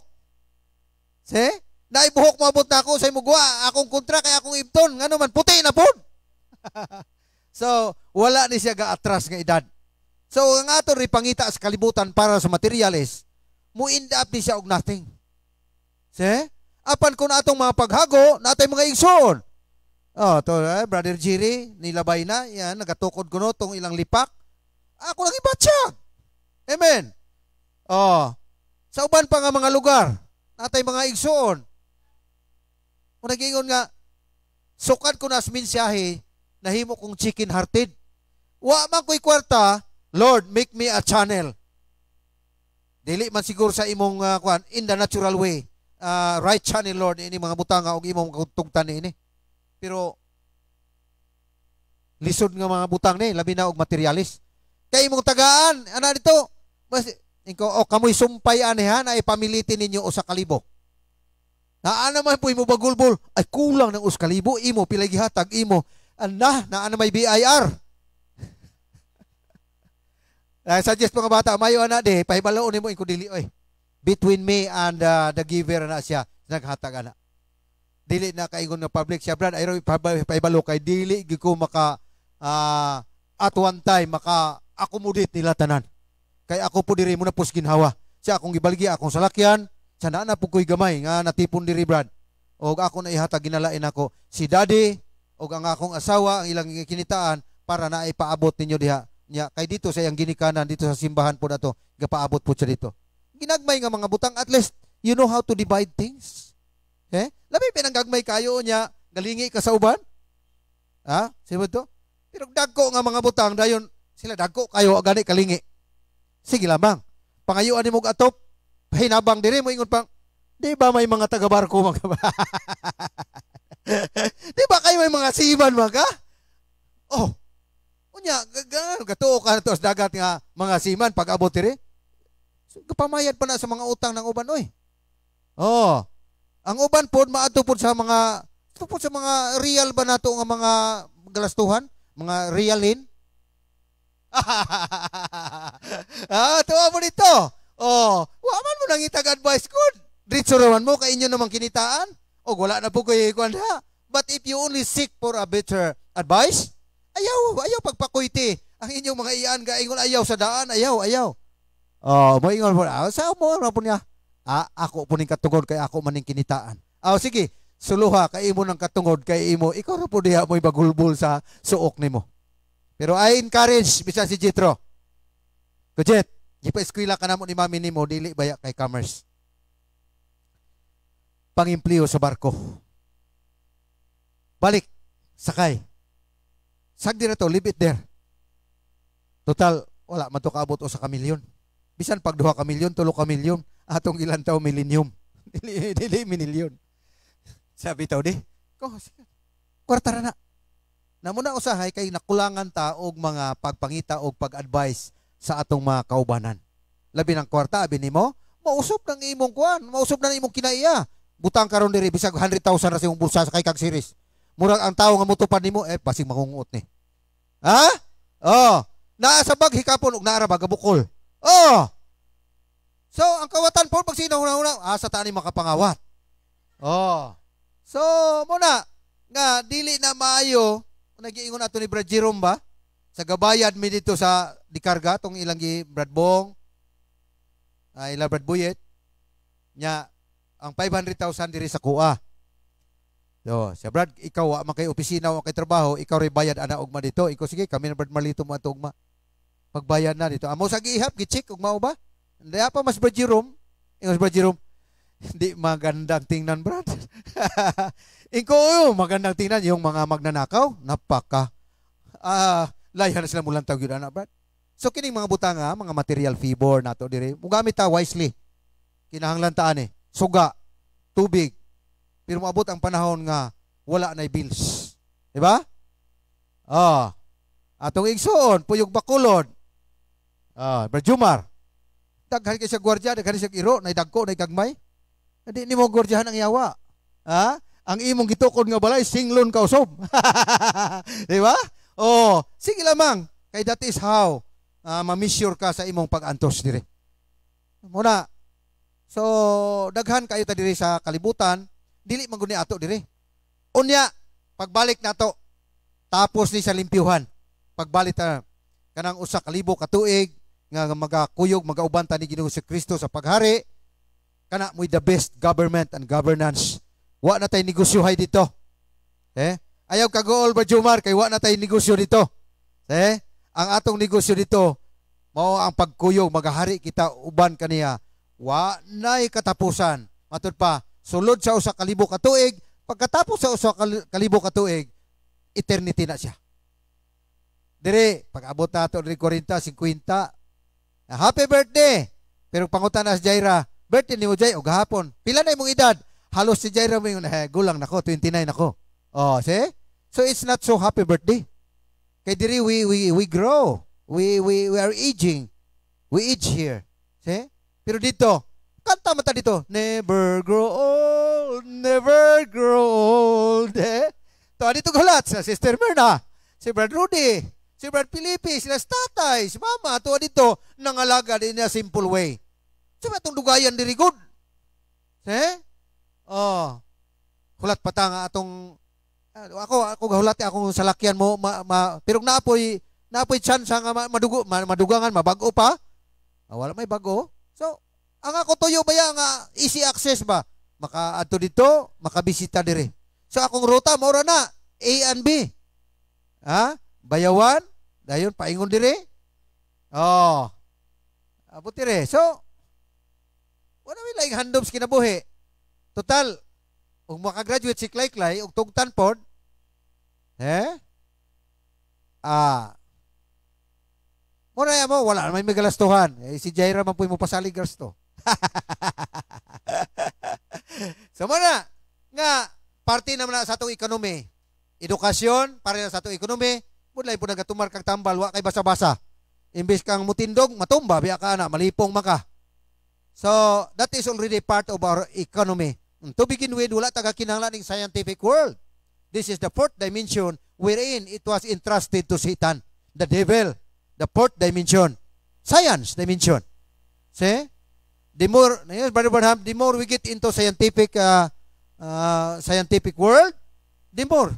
Naibuhok mo abot na ako sa imugwa. Akong kontra kay akong ibton. Ngano man puti na pod. So wala ni siya ga-atras nga edad. So ang ato ri pangita sa kalibutan para sa materialis, mo end up ni siya og nothing. Apan kun atong mga paghago, natay mga igsoon. Brother Jerry, nilabay na, yan, nagatukod ko no, tong ilang lipak. Ako lang ibatsyag. Amen. Sa uban pa nga mga lugar, natay mga igsoon. Kung nag-ingon nga, sukat ko na sa mensahe, nahimo kong chicken hearted. Wa man ko'y kwarta, Lord, make me a channel. Dili man siguro sa imong in the natural way. Right channel, Lord, ini mga butanga og imong tugtan ini. Pero lisod nga mga butang ni, labi na og materialis. Kay imong tagaan, ana dito, mas kamoy sumpay anihan ay pamilitin ninyo o sa kalibo. Naa naman po imo bagulbol, ay kulang ng uskalibo, imo pilay gihatag imo. Ana, naa na may BIR. Suggest mga bata, mayo ana de, pahibalaon nimo iko dili oy. Between me and the giver na siya, naghatag ana. Dili na kaingon nga public siya, Brad, ayro pahibalo kay dili gi ko maka at one time maka accommodate nila tanan. Kay ako po diri mo na pus ginhawa. Siya akong gibalgi akong salakyan. Sana na po ko'y gamay nga natipon diri, Brad. O ako na ihatag ginalain ako si daddy o ang akong asawa ang ilang kinitaan para na ipaabot ninyo diha. Nya kay dito sa iyang ginikanan dito sa simbahan po nato gapaabot po siya dito. Ginagmay nga mga butang, at least you know how to divide things. Labi pinanggagmay kayo niya galingi ka sa uban. Sino to? Pero dagko nga mga butang dayon sila dagko kayo gani kalingi. Sige lamang. Pangayuan nimo og atop. Hinabang diri mo ingon pang, di ba may mga taga-barko mga di ba kayo may mga seaman mga? Unya, gatuo ka na to sa dagat nga mga seaman pag abot diri. So, kapamayad pa na sa mga utang ng uban, oy. Ang uban pod maadto pod sa mga real ba nato nga mga galastuhan, mga realin. Tuwa mo dito. Wa man mo nang itag advice good. Diretso raman mo kay inyo namang kinitaan. Wala na po kayo kuanda. But if you only seek for a better advice? Ayaw pagpakuyti. Ang inyong mga iyan, gaingon ayaw sa daan, ayaw. Moingon po, sa mo na po niya. Ako po ning katungod, kay ako maning kinitaan. Sige, suluha, kay imo ng katungod, kay imo, ikaw na po diya mo'y bagulbul sa suok nimo. Pero I encourage, bisa si Jethro. Kujet, ipa-eskwela ka na mo ni mami nimo, dili baya kay commerce. Pangimpleo sa barko. Balik, sakay. Sagdi na to, leave it there. Total, wala man to kaabot o sa kamilyon. Bisan pag 2 kamilyon, 3 kamilyon, atong ilan taw millennium. Dili minilyon. Sabi taw di, kwarta na. Namuna usahay kay nakulangan ta og mga pagpangita og pag-advise sa atong mga kaubanan. Labi ng kwarta, abi nimo, mausop ng imong kuan, mausop na imong kinaiya. Butang karon diri bisag 100,000 ra sa imong bulsa sa kay kag series. Murag ang tawo nga motupad nimo basig makunguot ni. Ha? Naa sa bag hikapon ug naa ra bag bukol. So ang kawatan po pag sinahuna-una sa taan ni makapangawat. So muna nga dili na maayo nagiingon ato ni Brad Jerome ba sa gabayad mi dito sa dikarga tong ilang gi Brad Bong ilang Brad Buyet nya ang 500,000 diri sa kuha. So, siya Brad, ikaw wa makay opisina wa kay trabaho, ikaw ray bayad ana ugma dito. Ikaw sige, kami na Brad Marlito mo ato ugma. Pagbayad na dito. Amo sa giihap gi-check ugma ba? Hindi pa mas Brad Jerome. Ingos Brad Jerome. Hindi magandang tingnan, Brad. Ikaw magandang tingnan yung mga magnanakaw, napaka layan na sila mulang tawag yun, Brad. So kining mga butanga, mga material fibor nato diri, mugamit ta wisely. Kinahanglan taan suga, tubig. Pero maabot ang panahon nga wala na bills. Diba? Atong igsoon, puyog bakulod. Brad Jumar. Daghan kay sa gwardiya, daghan sa iro, nay dagko, nay gagmay. Hindi nimo gwardiyahan ang yawa. Ang imong gitukod nga balay singlon ka usob. Diba? Sige lamang. Kay that is how ma-measure ka sa imong pag-antos dire. Muna. So, daghan kayo ta dire sa kalibutan, dili man guni ato dire. Unya, pagbalik nato, tapos ni sa limpyuhan. Pagbalik ta kanang usa ka libo ka tuig nga magakuyog magauban ta ni Ginoong Kristo sa paghari, kana mo'y the best government and governance. Wa na tay negosyohay dito. Ayaw ka gool ba Jomar kay wa na tay negosyo dito. Ang atong negosyo dito mao ang pagkuyog magahari kita uban kaniya. Wa nay katapusan. Matud pa sulod sa usa ka libo ka tuig, pagkatapos sa usa ka libo ka tuig, eternity na siya. Dire, pag-abot na ito, 40, 50, happy birthday! Pero pangutan na si Jaira, birthday ni mo Jay, o gahapon, pila na imong edad? Halos si Jaira mo yung, gulang nako, 29 nako. See? So it's not so happy birthday. Kay diri, we grow. We are aging. We age here. See? Pero dito, kanta mata dito, never grow old, never grow old. To, dito gulat sa Sister Myrna, si Brad Rudy, si Brad Felipe, sila tatay, si mama, to dito, nangalaga din na simple way. So, itong dugayan diri good. Hulat pa ta nga atong, ako gahulati akong salakyan mo, pero naapoy chance nga madugangan, mabago pa. Wala may bago. So, ang ako tuyo ba yan nga easy access ba? Maka-adto dito, makabisita dire. So akong ruta mora na A and B. Bayawan, dayon paingon dire. Abot dire. So wala may laing handoms kinabuhi. Total, ug maka-graduate si Clay ug tugtan pod. Mora mo wala may galastuhan. Si Jaira man puy mo pasalig gasto. So muna nga parte naman na sa atong ekonomi. Edukasyon para na sa atong ekonomi, mudlay po nagatumar kag tambal wa kay basa-basa. Imbes kang mutindog, matumba biya ka na malipong maka. So that is already part of our economy. To begin with, wala taga kinahanglan ning scientific world. This is the fourth dimension wherein it was entrusted to Satan, the devil, the fourth dimension, science dimension. See? The more, Brother Branham, the more we get into scientific world, the more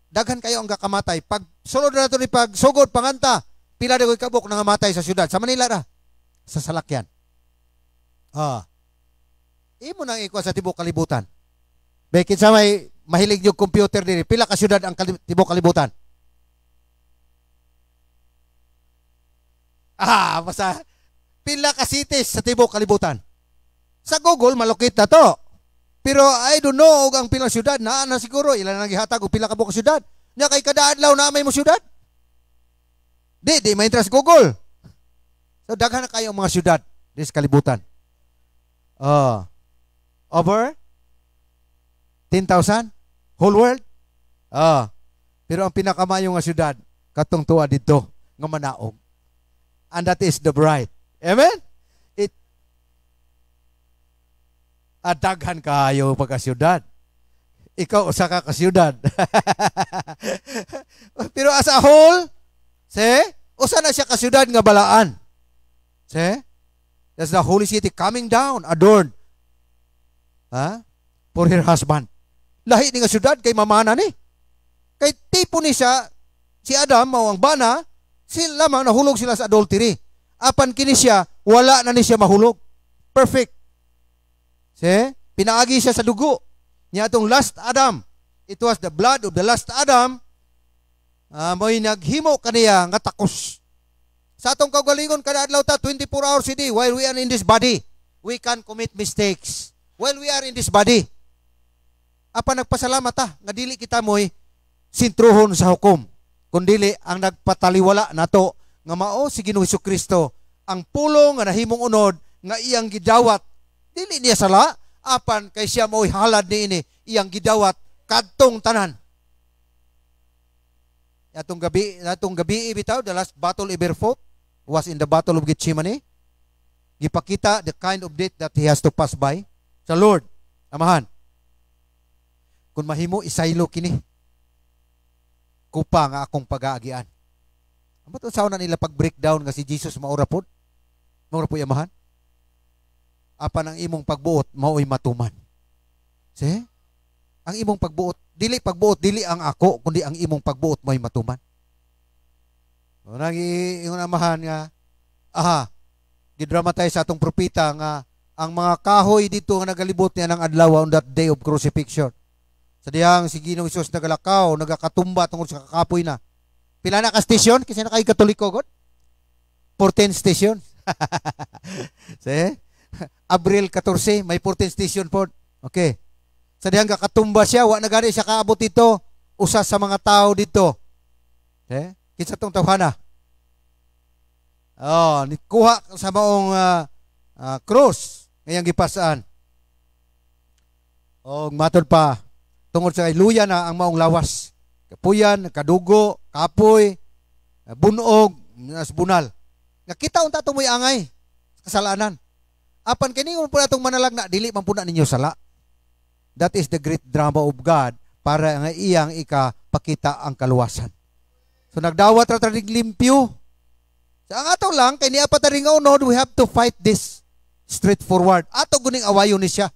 Daghan kayo ang gakamatay. Pag sulod na ito ni pag sugod, panganta, pila dagoy kabuk na ngamatay sa syudad. Sa Manila ra. Sa salakyan. Imo nang ikuha sa tibok kalibutan. Bakit sa may mahilig yung computer diri, pila ka syudad ang tibok kalibutan? Basta pila ka cities sa tibok kalibutan. Sa Google, malukit na to. Pero I don't know ang pilang syudad. Na siguro, ilan nang gihatag o pila ka buka syudad. Nya kay kada adlaw na may mo syudad. Di may interest Google. So, daghan na kayo mga syudad di sa kalibutan. Over 10,000? Whole world? Pero ang pinakamayo nga syudad, katong tuwa dito, nga Manaog. And that is the bride. Amen? Daghan kayo pagka-syudad. Ikaw, usa ka ka-syudad. Pero as a whole, usa na siya ka-syudad nga balaan. That's the holy city coming down, adorned. For her husband. Lahi ni nga syudad kay mamana ni. Kay tipo ni siya, si Adam, mao ang bana, sila lamang nahulog sila sa adultery. Apan kini siya, wala na ni siya mahulog. Perfect. Pinaagi siya sa dugo. Niya atong last Adam. It was the blood of the last Adam. Mo'y naghimo kaniya nga takos. Sa atong kaugalingon kada adlaw ta 24 hours a day while we are in this body, we can commit mistakes. While we are in this body. Apa nagpasalamat ta nga dili kita mo'y sintruhon sa hukom. Kundili ang nagpataliwala nato nga mao si Ginoong Hesukristo ang pulong nga nahimong unod nga iyang gidawat. Dili niya sala apan kay siya mo'y halad niini iyang gidawat kadtong tanan. Atong gabi bitaw, the last battle ever fought was in the battle of Gethsemane. Gipakita the kind of death that he has to pass by. Sa Lord, amahan, kung mahimo isaylo kini, kupa nga akong pag-aagian. Amo to sauna nila pag-breakdown nga si Jesus maura po amahan. Apan ang imong pagbuot mao'y matuman. Ang imong pagbuot, dili ang ako, kundi ang imong pagbuot mo'y matuman. Nang ingon amahan nga, gidramatize sa atong propeta nga ang mga kahoy dito nga nagalibot niya ng adlaw on that day of crucifixion. Sa diyang si Ginoong Hesus nagalakaw, nagakatumba tungkol sa kakapoy na. Pila na ka station? Kasi na kayo Katoliko, God? 14 station. Abril 14, may 14 station po. Okay. Sa diyang kakatumba siya, wa na gani siya kaabot dito, usa sa mga tao dito. Kinsa tong tawhana? Nikuha sa maong cross ngayang gipasaan. Matod pa, tungod sa luya na ang maong lawas. Kapuyan, kadugo, kapoy, bunog, bunal. Nakita unta ito mo'y angay, kasalanan. Apan kiningon po natong manalag na, dili man po na ninyo sala. That is the great drama of God para nga iyang ikapakita ang kaluwasan. So nagdawat ra tanig limpyo. Sa ang ato lang, kay niya pataring unod, we have to fight this straightforward. Ato guning awayon ni siya.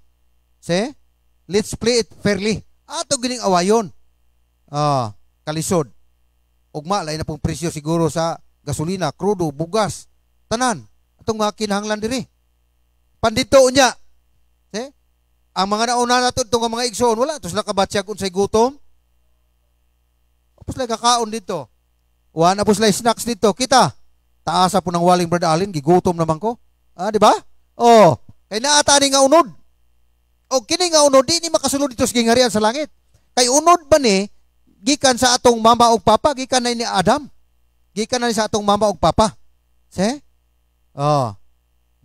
Let's play it fairly. Ato guning awayon. Kalisod. Ugma, lain na pong presyo siguro sa gasolina, krudo, bugas, tanan. Atong mga kinahanglan diri. Pandito unya. Ang mga nauna nato itong mga igsoon, wala. Tapos nakabatsyag unsay gutom. Tapos lang kakaon dito. Wala po sila snacks dito. Kita, taasa po ng waling Brad Allen, gigutom naman ko. Di ba? Kay naata ni nga unod. Kini nga unod, di ni makasulod dito sa gingarian sa langit. Kay unod ba ni, gikan sa atong mama o papa, gikan na ni Adam. Gikan na ni sa atong mama o papa.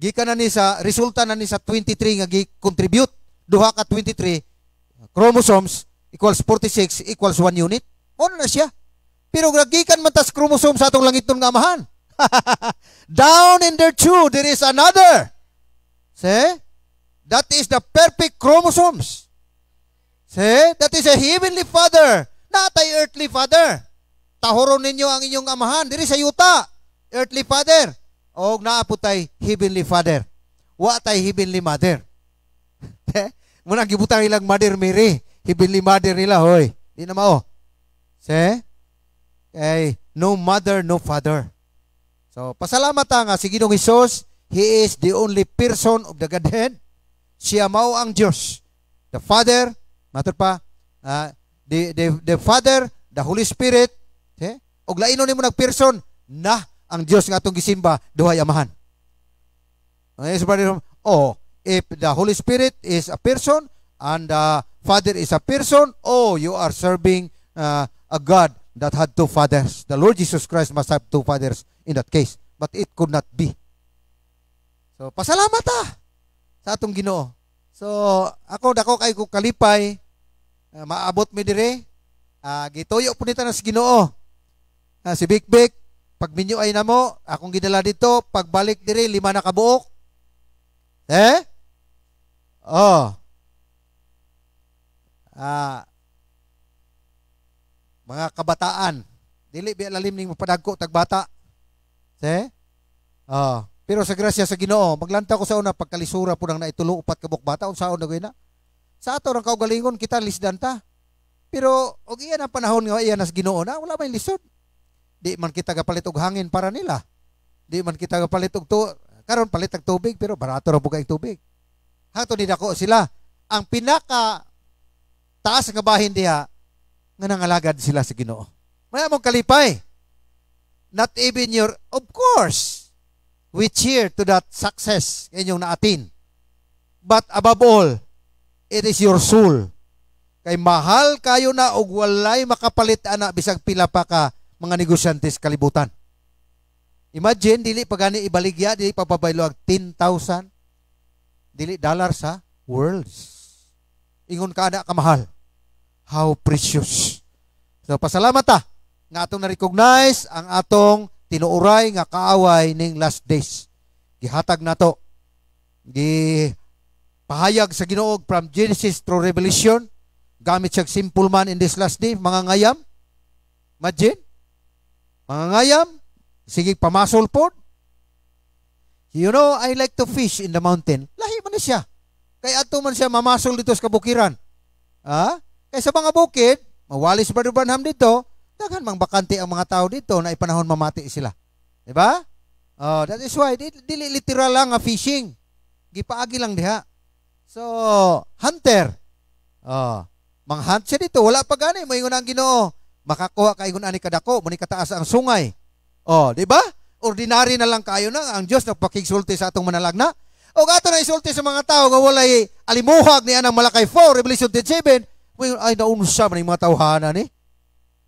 Gikan na ni sa, resulta na ni sa 23 nga gi-contribute. Duha ka 23 chromosomes equals 46 equals 1 unit. Ano na siya? Pero gikan man tas chromosome sa atong langiton nga amahan. Down in there too, there is another. That is the perfect chromosomes. That is a heavenly father, not a earthly father. Tahoron ninyo ang inyong amahan diri sa yuta. Earthly father. O naaputay heavenly father. Wa tay heavenly mother. Muna gibutang ilang Mother Mary, heavenly mother nila, hoy. Di na mao. See? Kay no mother, no father. So, pasalamat nga si Ginoong Hesus, He is the only person of the Godhead. Siya mao ang Diyos. The Father, matter pa, the Father, the Holy Spirit, see? Og laino nimo nag-person na ang Diyos nga atong gisimba, duhay amahan. If the Holy Spirit is a person and the Father is a person, you are serving a God that had two fathers. The Lord Jesus Christ must have two fathers in that case. But it could not be. So, pasalamat sa atong Ginoo. So, dako kay ko kalipay, maabot mi dire, gituyo po nita na sa Ginoo. Si Big Big, pag minyo ay namo, akong gidala dito, pagbalik dire, 5 na kabuok. Mga kabataan, dili biya lalim ning mapadagko tagbata. Pero sa grasya sa Ginoo, maglantaw ko sa una pagkalisura po nang naitulo 4 ka bata unsaon na gina. Sa ato rang kaugalingon kita lisdan ta. Pero og iyan ang panahon nga iyan as Ginoo na wala may lisod. Di man kita gapalit og hangin para nila. Di man kita gapalit og karon palit og tubig pero barato ra pugay tubig. Hato ni dako sila. Ang pinaka taas nga bahin diha nga nangalagad sila sa Ginoo. Maya mong kalipay. Not even of course, we cheer to that success inyong naatin. But above all, it is your soul. Kay mahal kayo na og walay makapalit ana bisag pila pa ka mga negosyante kalibutan. Imagine, dili pa gani ibaligya, dili pa pabaylo ang 10,000, dili dollar sa worlds. Ingon ka na kamahal. How precious. So, pasalamat nga atong na-recognize ang atong tinuuray nga kaaway ning last days. Gihatag nato. Gipahayag sa Ginoo from Genesis through Revelation. Gamit siyang simple man in this last day. Mga ngayam. Imagine. Mga ngayam. Sige pamasol po. You know, I like to fish in the mountain. Lahi man na siya. Kaya ato man siya mamasol dito sa kabukiran. Kaya sa mga bukid, mawalis Brother Branham dito, daghan mang bakante ang mga tao dito na ipanahon mamati sila. Diba? That is why, dili literal lang nga fishing. Gipaagi lang diha. So, hunter. Mang-hunt siya dito. Wala pa gani. Maingon ang Ginoo. Makakuha ka ingon ani kadako. Muni kataas ang sungay. Diba? Ordinary na lang kayo na. Ang Diyos nagpakigsulti sa atong manalagna. O gato na isulti sa mga tao nga walay alimuhag ni anang Malakay 4, Revelation 10:7. Ay, naunsa man yung mga tawhana ni.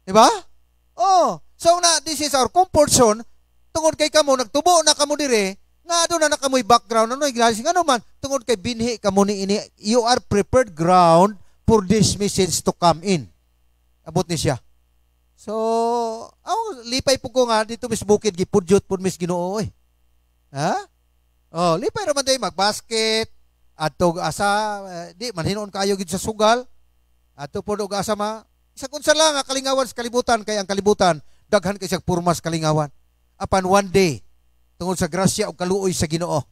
Diba? So na, this is our comfort zone. Tungod kay kamo, nagtubo na kamo dire, nga doon na nakamoy background, ano man, tungod kay binhi kamo ni ini, you are prepared ground for this message to come in. Abot ni siya. So, lipay po ko nga, dito mis bukid, gipudyot po mis Ginoo eh. Lipay naman tayo, magbasket, ato asa, di, manhinoon kayo gid sa sugal, ato po og asa isa kunsa lang kalingawan sa kalibutan, kay ang kalibutan daghan kay siyang purmas kalingawan. Apan one day tungod sa grasya ug kaluoy sa Ginoo.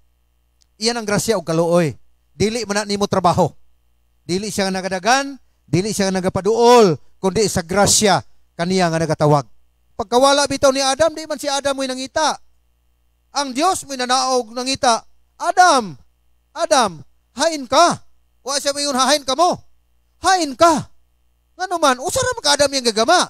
Iyan ang grasya ug kaluoy. Dili man na nimo trabaho. Dili siya nga nagadagan, dili siya nga nagapaduol, kundi sa grasya kaniya nga nagatawag. Pagkawala bitaw ni Adam, di man si Adam mo'y nangita. Ang Dios mo'y nanaog nangita. Adam, hain ka. Wa siya mayon hain ka mo. Hain ka. Ngano man, usa ra man ka Adam yang gagama.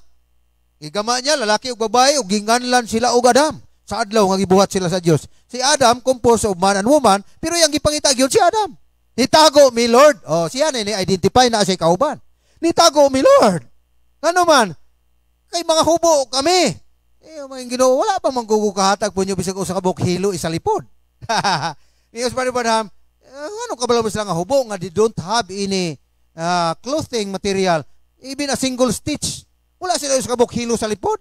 Igama niya lalaki ug babae ug ginganlan sila og Adam. Sa adlaw nga gibuhat sila sa Dios. Si Adam composed of man and woman, pero yang gipangita gyud si Adam. Nitago mi Lord. Siya ni identify na siya kauban. Nitago mi Lord. Ngano man, kay mga hubo kami. Mga Ginoo, wala pa manggugukahatag po nyo bisag usa ka bukhilo isa lipod. Yes, Brother Branham, ano kabalo mo sila nga hubo nga they don't have any clothing material, even a single stitch. Wala sila usa ka bukhilo sa lipod.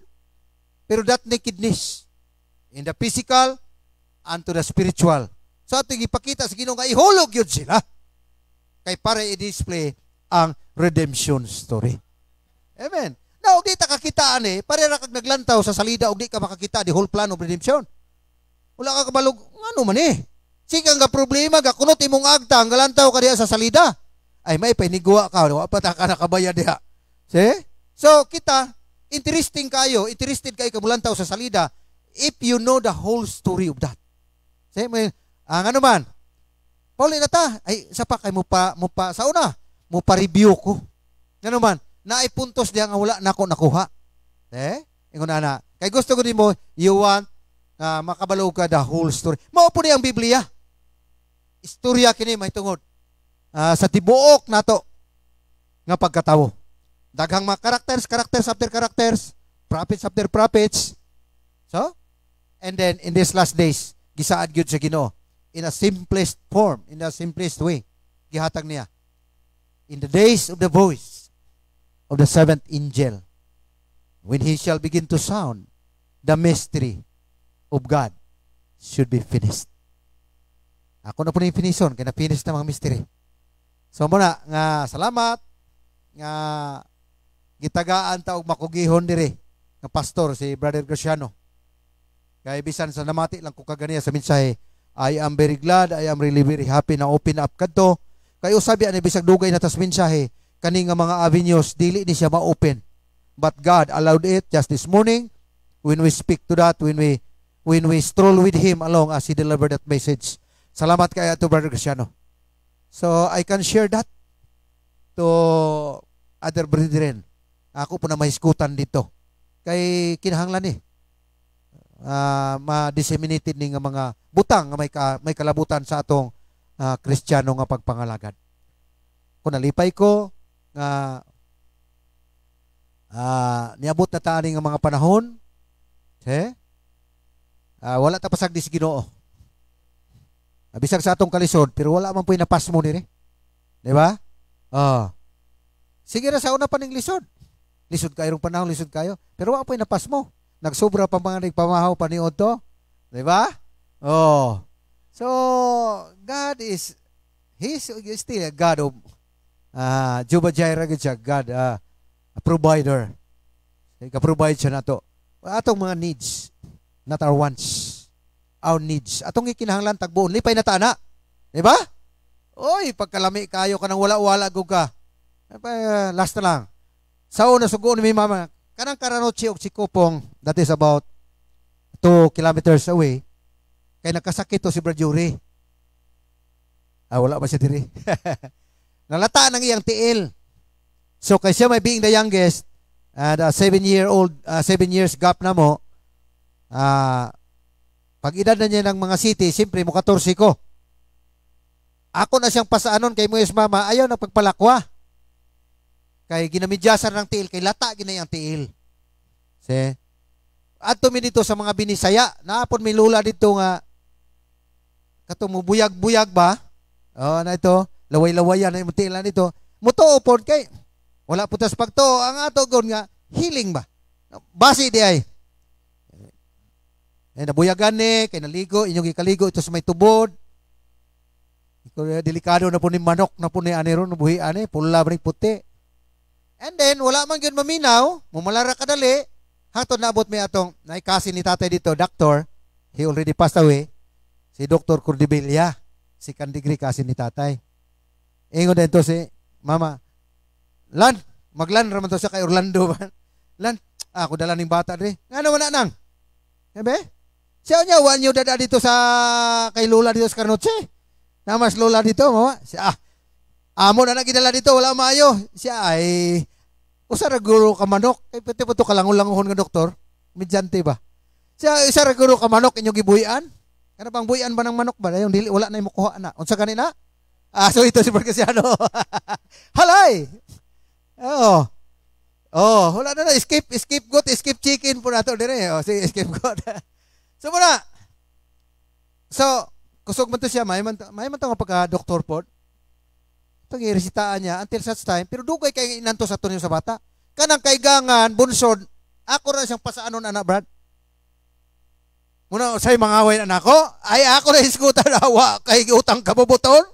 Pero that nakedness in the physical and to the spiritual. So ato ipakita sa Ginoo nga ihulog yun sila. Kay para i-display ang redemption story. Amen. Now, di ta kakitaan parera kag naglantaw sa salida og di ka makakita the whole plan of redemption. Wala ka kabalog, ano man Sigang nga problema, gakunot imong agta, ang galantaw ka diha sa salida. Ay, may painigwa ka, wa pa ta ka nakabayad diha. See? So, kita, interested kayo kamulantaw sa salida, if you know the whole story of that. Say, ang ano man, Pauli na ta, ay, isa pa kay mo pa sa una, mo pa review ko. Ano man, naipuntos diya nga wala nako nakuha. Ingon na, kay gusto ko nimo, you want makabalo ka the whole story. Mao po ni ang Biblia. Istorya kini may tungod sa tibuok nato nga pagkatawo. Daghang mga characters after characters, prophets after prophets. So, and then in these last days, gisaad gyud sa Ginoo in a simplest form, in a simplest way. Gihatag niya. In the days of the voice of the seventh angel, when he shall begin to sound, the mystery of God should be finished. Ako na po na yung finishon, kaya na-finish na mga mystery. So muna, nga salamat, nga gitagaan ta og makugihon diri nga pastor si Brother Graciano. Kaya bisan sa namati lang ko kaganiya sa mensahe, I am very glad, I am really very happy na open up kadto. Kay usabi ani bisag dugay na tas mensahe, kani nga mga avenues dili ni siya ma-open. But God allowed it just this morning when we speak to that, when we stroll with him along as he delivered that message. Salamat kay ato Brother Graciano. So I can share that to other brethren. Ako po na mahiskutan dito. Kay kinahanglan ma-disseminated ni nga mga butang nga may kalabutan sa atong Kristiyano nga pagpangalagad. Kung nalipay ko nga niabot na tani nga mga panahon, wala ta pasagdi si Ginoo. Bisag sa atong kalisod, pero wala man po'y napasmo nini. Di ba? Sige na sa una pa ning lisod. Lisod kayo panahon, lisod kayo. Pero wala po'y napasmo. Nagsobra pa mga nagpamahaw pa ni Otto. Di ba? So, God is, He's still a God of Jehovah Jireh, God, a provider. Ka-provide siya na to. Atong mga needs, not our wants. Our needs. Atong ikinahanglan tagbuon. Lipay na tana. Di ba? Oy, pagkalami kayo ka nang wala-wala ka. Last na lang. Sa una, sugoon ni mama, kanang Karanoche og Sikupong, that is about 2 kilometers away, kay nakasakit to si Brajuri. Wala ba siya diri? Nalata ng iyang tiil. So, kay siya may being the youngest, and 7 years gap na mo, pag edad na niya ng mga city, siyempre mo 14 ko. Ako na siyang pasaanon kay Muyes Mama, ayaw na pagpalakwa. Kay ginamidyasan ng tiil, kay lata ginayang tiil. See? Adto mi dito sa mga binisaya, naapon mi lula dito nga katong buyag-buyag ba? Na ito, laway-lawayan na yung tiilan dito. Mutuo pod kay wala putas pagto, ang ato gon nga healing ba? Basi di ay. Nabuyagan ni, kay naligo, inyong ikaligo ito sa may tubod. Delikado na po ni manok, na po ni aniron, nabuhi ani, pula ba ni puti. And then, wala man yun maminaw, mumalara kadali, hatod naabot may atong, naikasin ni tatay dito, doctor, he already passed away, si Dr. Cordibilla, si kandigri kasi ni tatay. Ingon din to si Mama, Lan, maglan raman to siya kay Orlando man. Lan, ako dala ning bata rin. Nga naman na nang? Ebe? Siya niya, wan niyo dada dito sa, kay Lola dito sa Carnoche. Namas Lola dito, Mama. Siya, amo na nagidala dito, wala maayo. Siya ay, usara guro ka manok. Kay pati-puto ka langon-langon nga doktor. Medyante ba? Siya, usara guro ka manok, inyong gibuhian. Kana bang buhian ba ng manok ba? Yung dili, wala na yung mukuha na. Unsa kanina? So ito si Barcasiano. Halay! Wala na na. Escape goat, escape chicken po nato dire. Sige, escape goat. So muna. So, kusog man to siya, may man to nga pagka-doktor po. Ito i-resitaan niya until such time, pero dugay kay inanto sa tunyo sa bata. Kanang kaigangan, bunsod, ako na siyang pasaanon anak, Brad. Muna, sa'yo mangaway anak ko, ay ako na iskutan awa, kay utang kabubuton.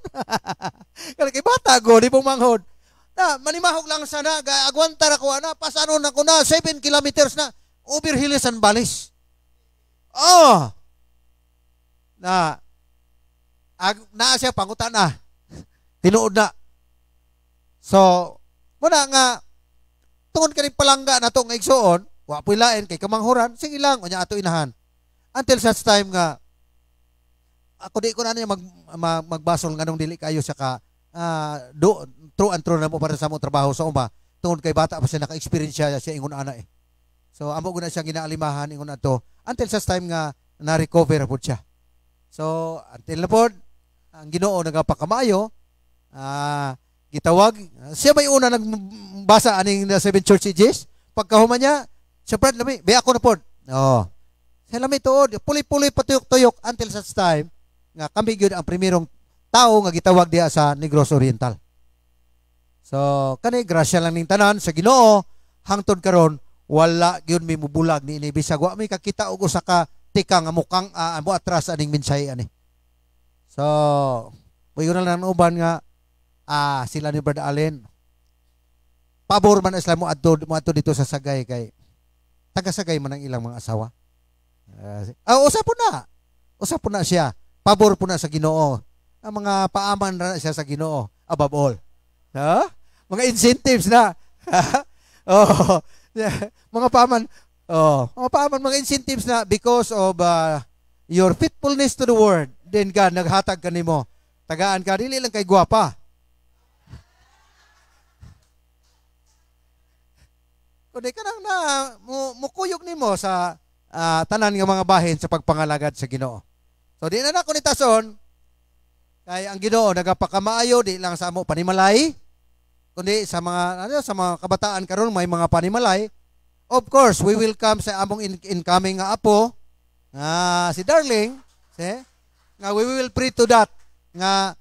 Kaya kay bata go, di pong manghod. Na, manimahog lang sana, agwanta na ko na, pasaanon na ko na, 7 kilometers na, over hills and valleys. Na siya, pangutan na. Tinuod na. So, muna nga, tungod kani palangga nato nga igsuon, wa poy lain kay kamanghuran, sige lang unya ato inahan. Until such time nga ako di ko na niya magbasol nganong dili kayo sa ka true and true na mo para sa mo trabaho sa uma. Tungod kay bata pa siya naka-experience siya ingon ana eh. So amo guna siya ginaalimahan ingon ato until such time nga na-recover pud siya. So until na pod ang Ginoo nagapakamayo, gitawag siya may una nagbasa aning seven church ages pagkahuman niya siya brad lami be ako na pod siya lami tuod puli-puli patuyok-tuyok until such time nga kami gyud ang primerong tao nga gitawag diha sa Negros Oriental. So kani grasya lang ning tanan sa Ginoo hangtod karon wala gyud mi mubulag ni bisag wa mi kakita og usa ka tika nga mukang amo atras aning mensahe ani. So buyo na lang uban nga sila ni Brother Allen pabor man isla mo adto dito sa Sagay kay taga Sagay man ang ilang mga asawa. Usa po na siya pabor po na sa Ginoo ang mga paaman na siya sa Ginoo above all mga incentives na mga paaman mga incentives na because of your faithfulness to the word then God naghatag kanimo tagaan ka dili lang kay gwapa. Kundi ka nang mukuyog nimo sa tanan nga mga bahin sa pagpangalagad sa Ginoo. So di na nako nitason kay ang Ginoo nagapakamaayo di lang sa amo panimalay kundi sa mga kabataan karon may mga panimalay. Of course, we will come sa among incoming nga apo si Darling, nga we will pray to that nga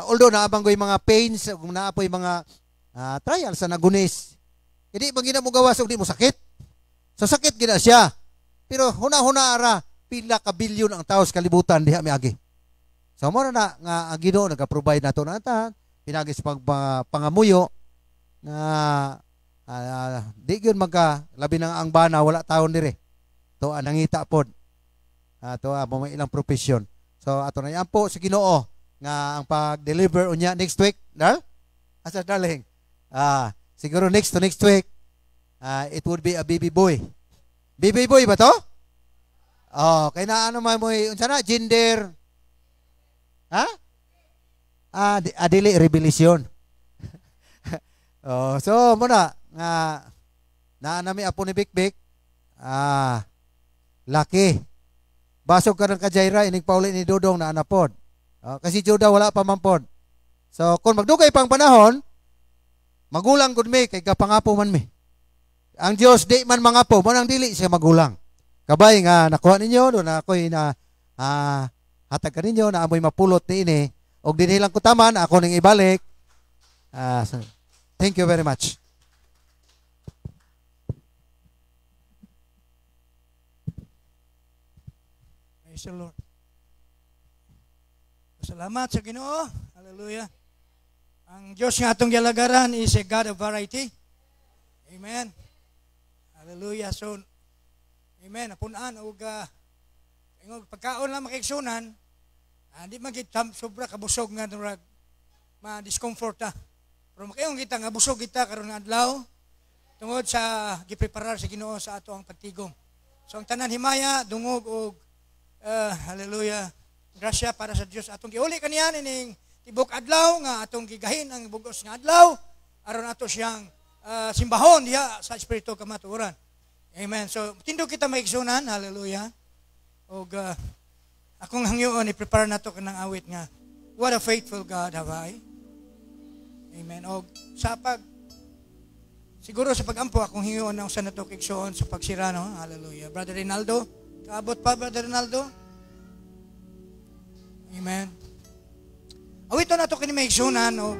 although naabang ko'y mga pains naapoy mga trials sa nagunis hindi bang gina mo gawas di mo sakit so sakit gina siya pero huna-huna ara pila ka bilyon ang tao sa kalibutan diha miagi so mo na nga ang Ginoo nagaprovide nato nata pinagi sa pangamuyo na di gyud magka labi nang ang bana wala taon dire to nangita pod to may ilang profession. So ato na yan po sa Ginoo nga ang pag-deliver unya next week, asa Darling. Siguro next week it would be a baby boy. Baby boy ba to? Kay na ano man mo unsa na gender? Dili revelation. So muna nga nami apo ni Bikbik laki basog ka ng kajaira inig pauli ni Dodong na anapod kasi Juda wala pa mampod so kung magdugay pang panahon magulang gud mi kay kapangapo man mi ang Dios di man mangapo mo nang dili siya magulang kabay nga nakuha ninyo do na ako'y na hatag ka ninyo na amoy mapulot ni ini og dinhi lang ko taman ako ning ibalik so, thank you very much. Praise the Lord. Salamat sa Ginoo. Hallelujah. Ang Diyos nga atong galagaran is a God of variety. Amen. Hallelujah. So, amen. Napunaan og pagkaon lang makiksunan, di magit sobra kabusog nga durag ma-discomfort ta. Pero makayong kita nga busog kita karon nga adlaw tungod sa gipreparar sa Ginoo sa ato ang pagtigom. So ang tanan himaya dungog og hallelujah. Grasya para sa Dios atong giuli kaniya ining tibok adlaw nga atong gigahin ang bugos nga adlaw aron ato siyang simbahon diha sa espiritu kamatuoran. Amen. So tindog kita maigsunan, hallelujah. Og akong hangyoon i-prepare nato kanang awit nga what a faithful God have I. Amen. Og sa siguro sa pagampo akong hingoon na sa nato kigsuon sa pagsira no. Hallelujah. Brother Rinaldo, kaabot pa Brother Rinaldo? Amen. Awito na ito kini may igsunan o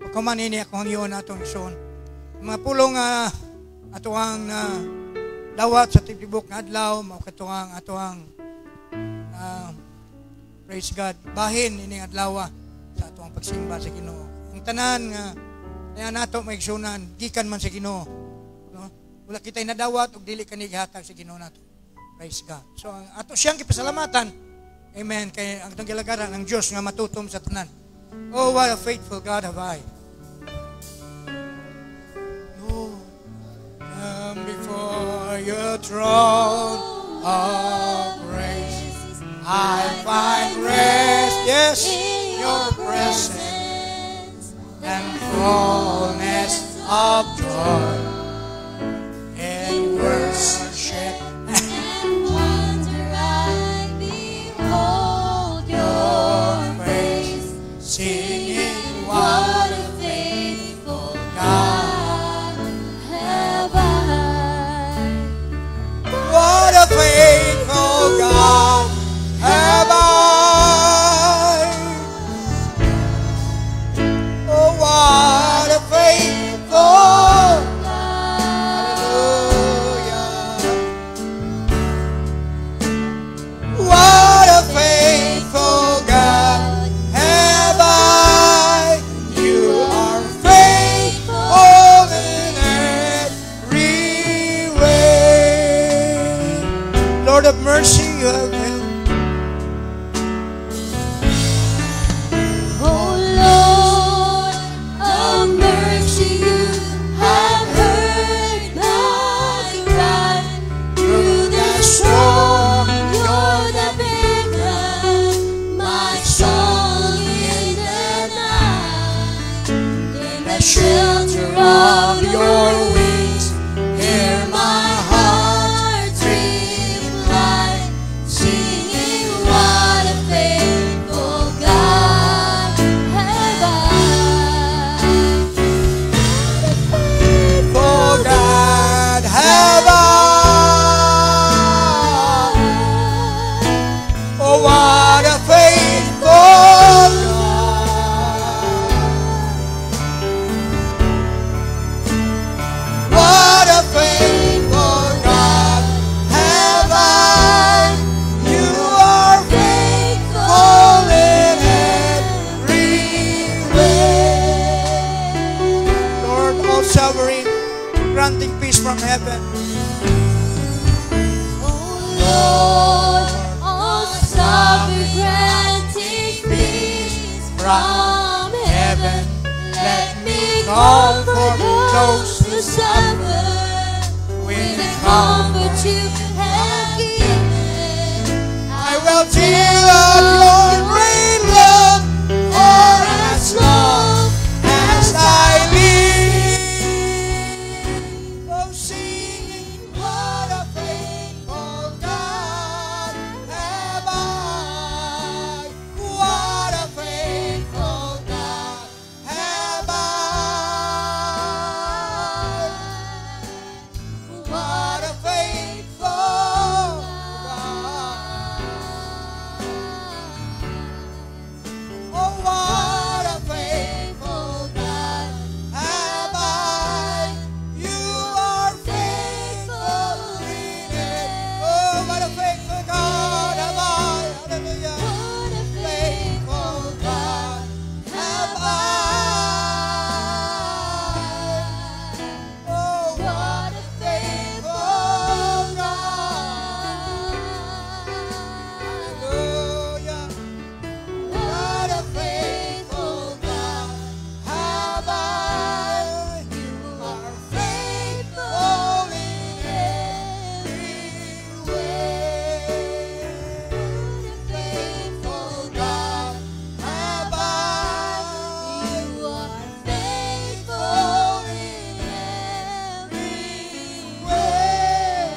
pagkaman ini akong hangyoon na itong igsuon. Mga pulong atuang dawat sa tibibok nga adlaw, makatuang atuang praise God, bahin ini adlaw sa atuang pagsimba sa Ginoo. Ang tanan nga kaya nato may igsunan, gikan man sa Ginoo. No? Wala kita'y nadawat o dili ka nihatag sa Ginoo nato. Praise God. So ang ato siyang kipasalamatan. Amen. Kaya ang itong gilagaran ng Diyos nga matutom sa tanan. Oh, what a faithful God have I. Oh, the throne of grace. I find rest, yes, in your presence, and fullness of joy in worship. And wonder I behold your face, Singing what a faithful God have I. what a faithful God have I. Oh, what a faithful hallelujah. What a faithful God have I. You are faithful in every way. Lord of mercy, you have been. Oh Lord of mercy, you have heard my cry. Through the storm, you're the beacon, my song in the night. In the shelter of your wings, hear my heart reply, singing what a faithful God have I. For God have I. Oh, what a faithful God. What a faithful God have I. You are faithful in every way. Lord, all sovereign, granting peace from heaven. Lord, all sovereign, granting peace from heaven. Let me comfort those who suffer with the comfort you have given. I will tell of your great love for as long as I live. Oh, singing, what a faithful God have I. What a faithful God have I. What a faithful God. Oh, what a faithful God have I. You are faithful in it. Oh, what a faithful God have I. Hallelujah. What a Faithful God have I. Oh, what a faithful God. Hallelujah. What a faithful God have I. You are faithful in every way. What a faithful God have I. You are faithful in every way.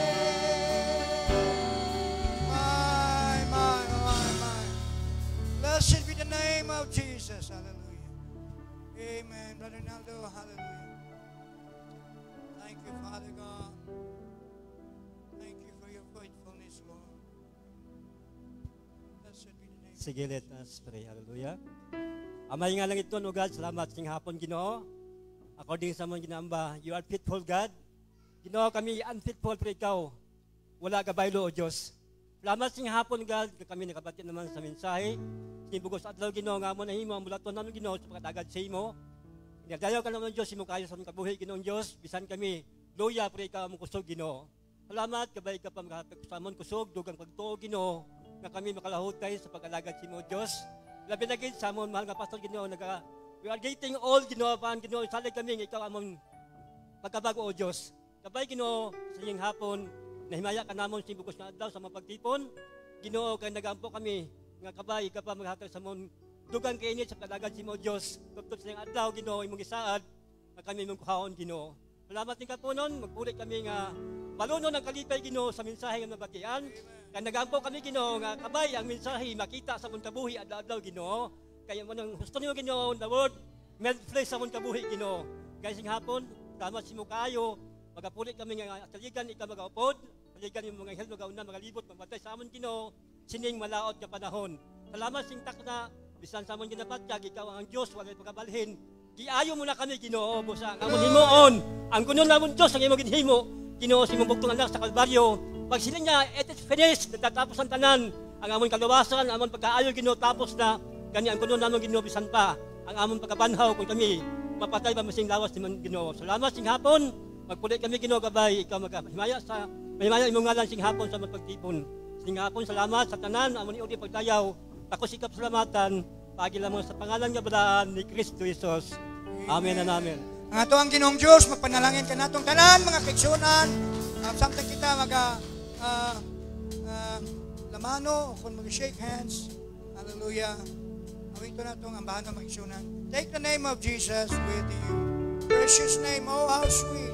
My. Blessed be the name of Jesus. Hallelujah. Amen. Brother Naldo, hallelujah. Thank you, Father God. Thank you for your faithfulness, Lord. Blessed be the name. Sige, let us pray. Hallelujah. Amay nga lang ito, no God, salamat sing hapon, Ginoo. According sa mong ginamba, you are faithful, God. Ginoo, kami unfaithful, pero ikaw, wala ka baylo, O Diyos. Salamat sing hapon, God, kami nakabatid naman sa mensahe. Sinibugos at law, Ginoo, nga mo na himo, ang mulaton namin, Ginoo, sa pagkatagad sa imo. Inadayaw ka naman, Diyos, imo kayo sa aming kabuhi, Ginoong Diyos. Bisan kami, loya, pero ikaw among kusog, Ginoo. Salamat, kabay ka pa makahatag sa amon kusog, dugang pagtuo, Ginoo, na kami makalahutay sa pag-alagad sa imo, Diyos. Labi na gid sa amon, mahal nga pastor, Ginoo, we are getting old, Ginoo, paan, Ginoo, salig kami, ikaw among pagkabago, O Diyos. Kabay, Ginoo, sa iyong hapon, Nahimaya ka namon si bugos nga adlaw sa mga pagtipon. Ginoo kay nagampo kami nga kabay ka pa maghatag sa mon dugang kay init sa kadagan si mo Dios. Tugtog sa adlaw Ginoo imong gisaad nga kami mong kuhaon Ginoo. Salamat ning kapunon, magpuli kami nga paluno ng kalipay Ginoo sa mensahe nga nabatian. Kay nagampo kami Ginoo nga kabay ang mensahe makita sa mon kabuhi adlaw Ginoo. Kaya mo nang gusto niyo Ginoo the word made flesh sa mon kabuhi Ginoo. Kay sing hapon, salamat si mo kayo. Magapuli kami nga taligan ikaw magaupod, taligan yung mga anghel magauna magalibot mamatay sa amon Ginoo sining malaot nga panahon. Salamat sing takna bisan sa amon ginapatyag ikaw ang Dios walay pagabalhin. Giayo mo na kami Ginoo busa amon himuon. Ang kunon namon Dios ang imong ginhimo Ginoo si mong bugtong anak sa Kalbaryo. Pag sila niya it is finished natatapos ang tanan ang amon kaluwasan amon pagkaayo Ginoo tapos na kani ang kunon namon Ginoo bisan pa ang amon pagabanhaw kung kami mapatay ba masing lawas ni Ginoo. Salamat sing hapon. Magpuli kami Ginoo gabay ikaw magahimaya sa mahimaya imong ngalan sing hapon sa magpagtipon. Sing hapon salamat sa tanan amon iudi pagdayaw. Ako sikap salamatan pagi lamang sa pangalan nga balaan ni Kristo Jesus. Amen and amen. Ang ato ang Ginoong Diyos, magpanalangin ka natong tanan mga kaigsunan. Samtang kita lamano kung mag-shake hands. Hallelujah. Awing ito natong ambahan ng mga kaigsunan. Take the name of Jesus with you. Precious name, oh how sweet.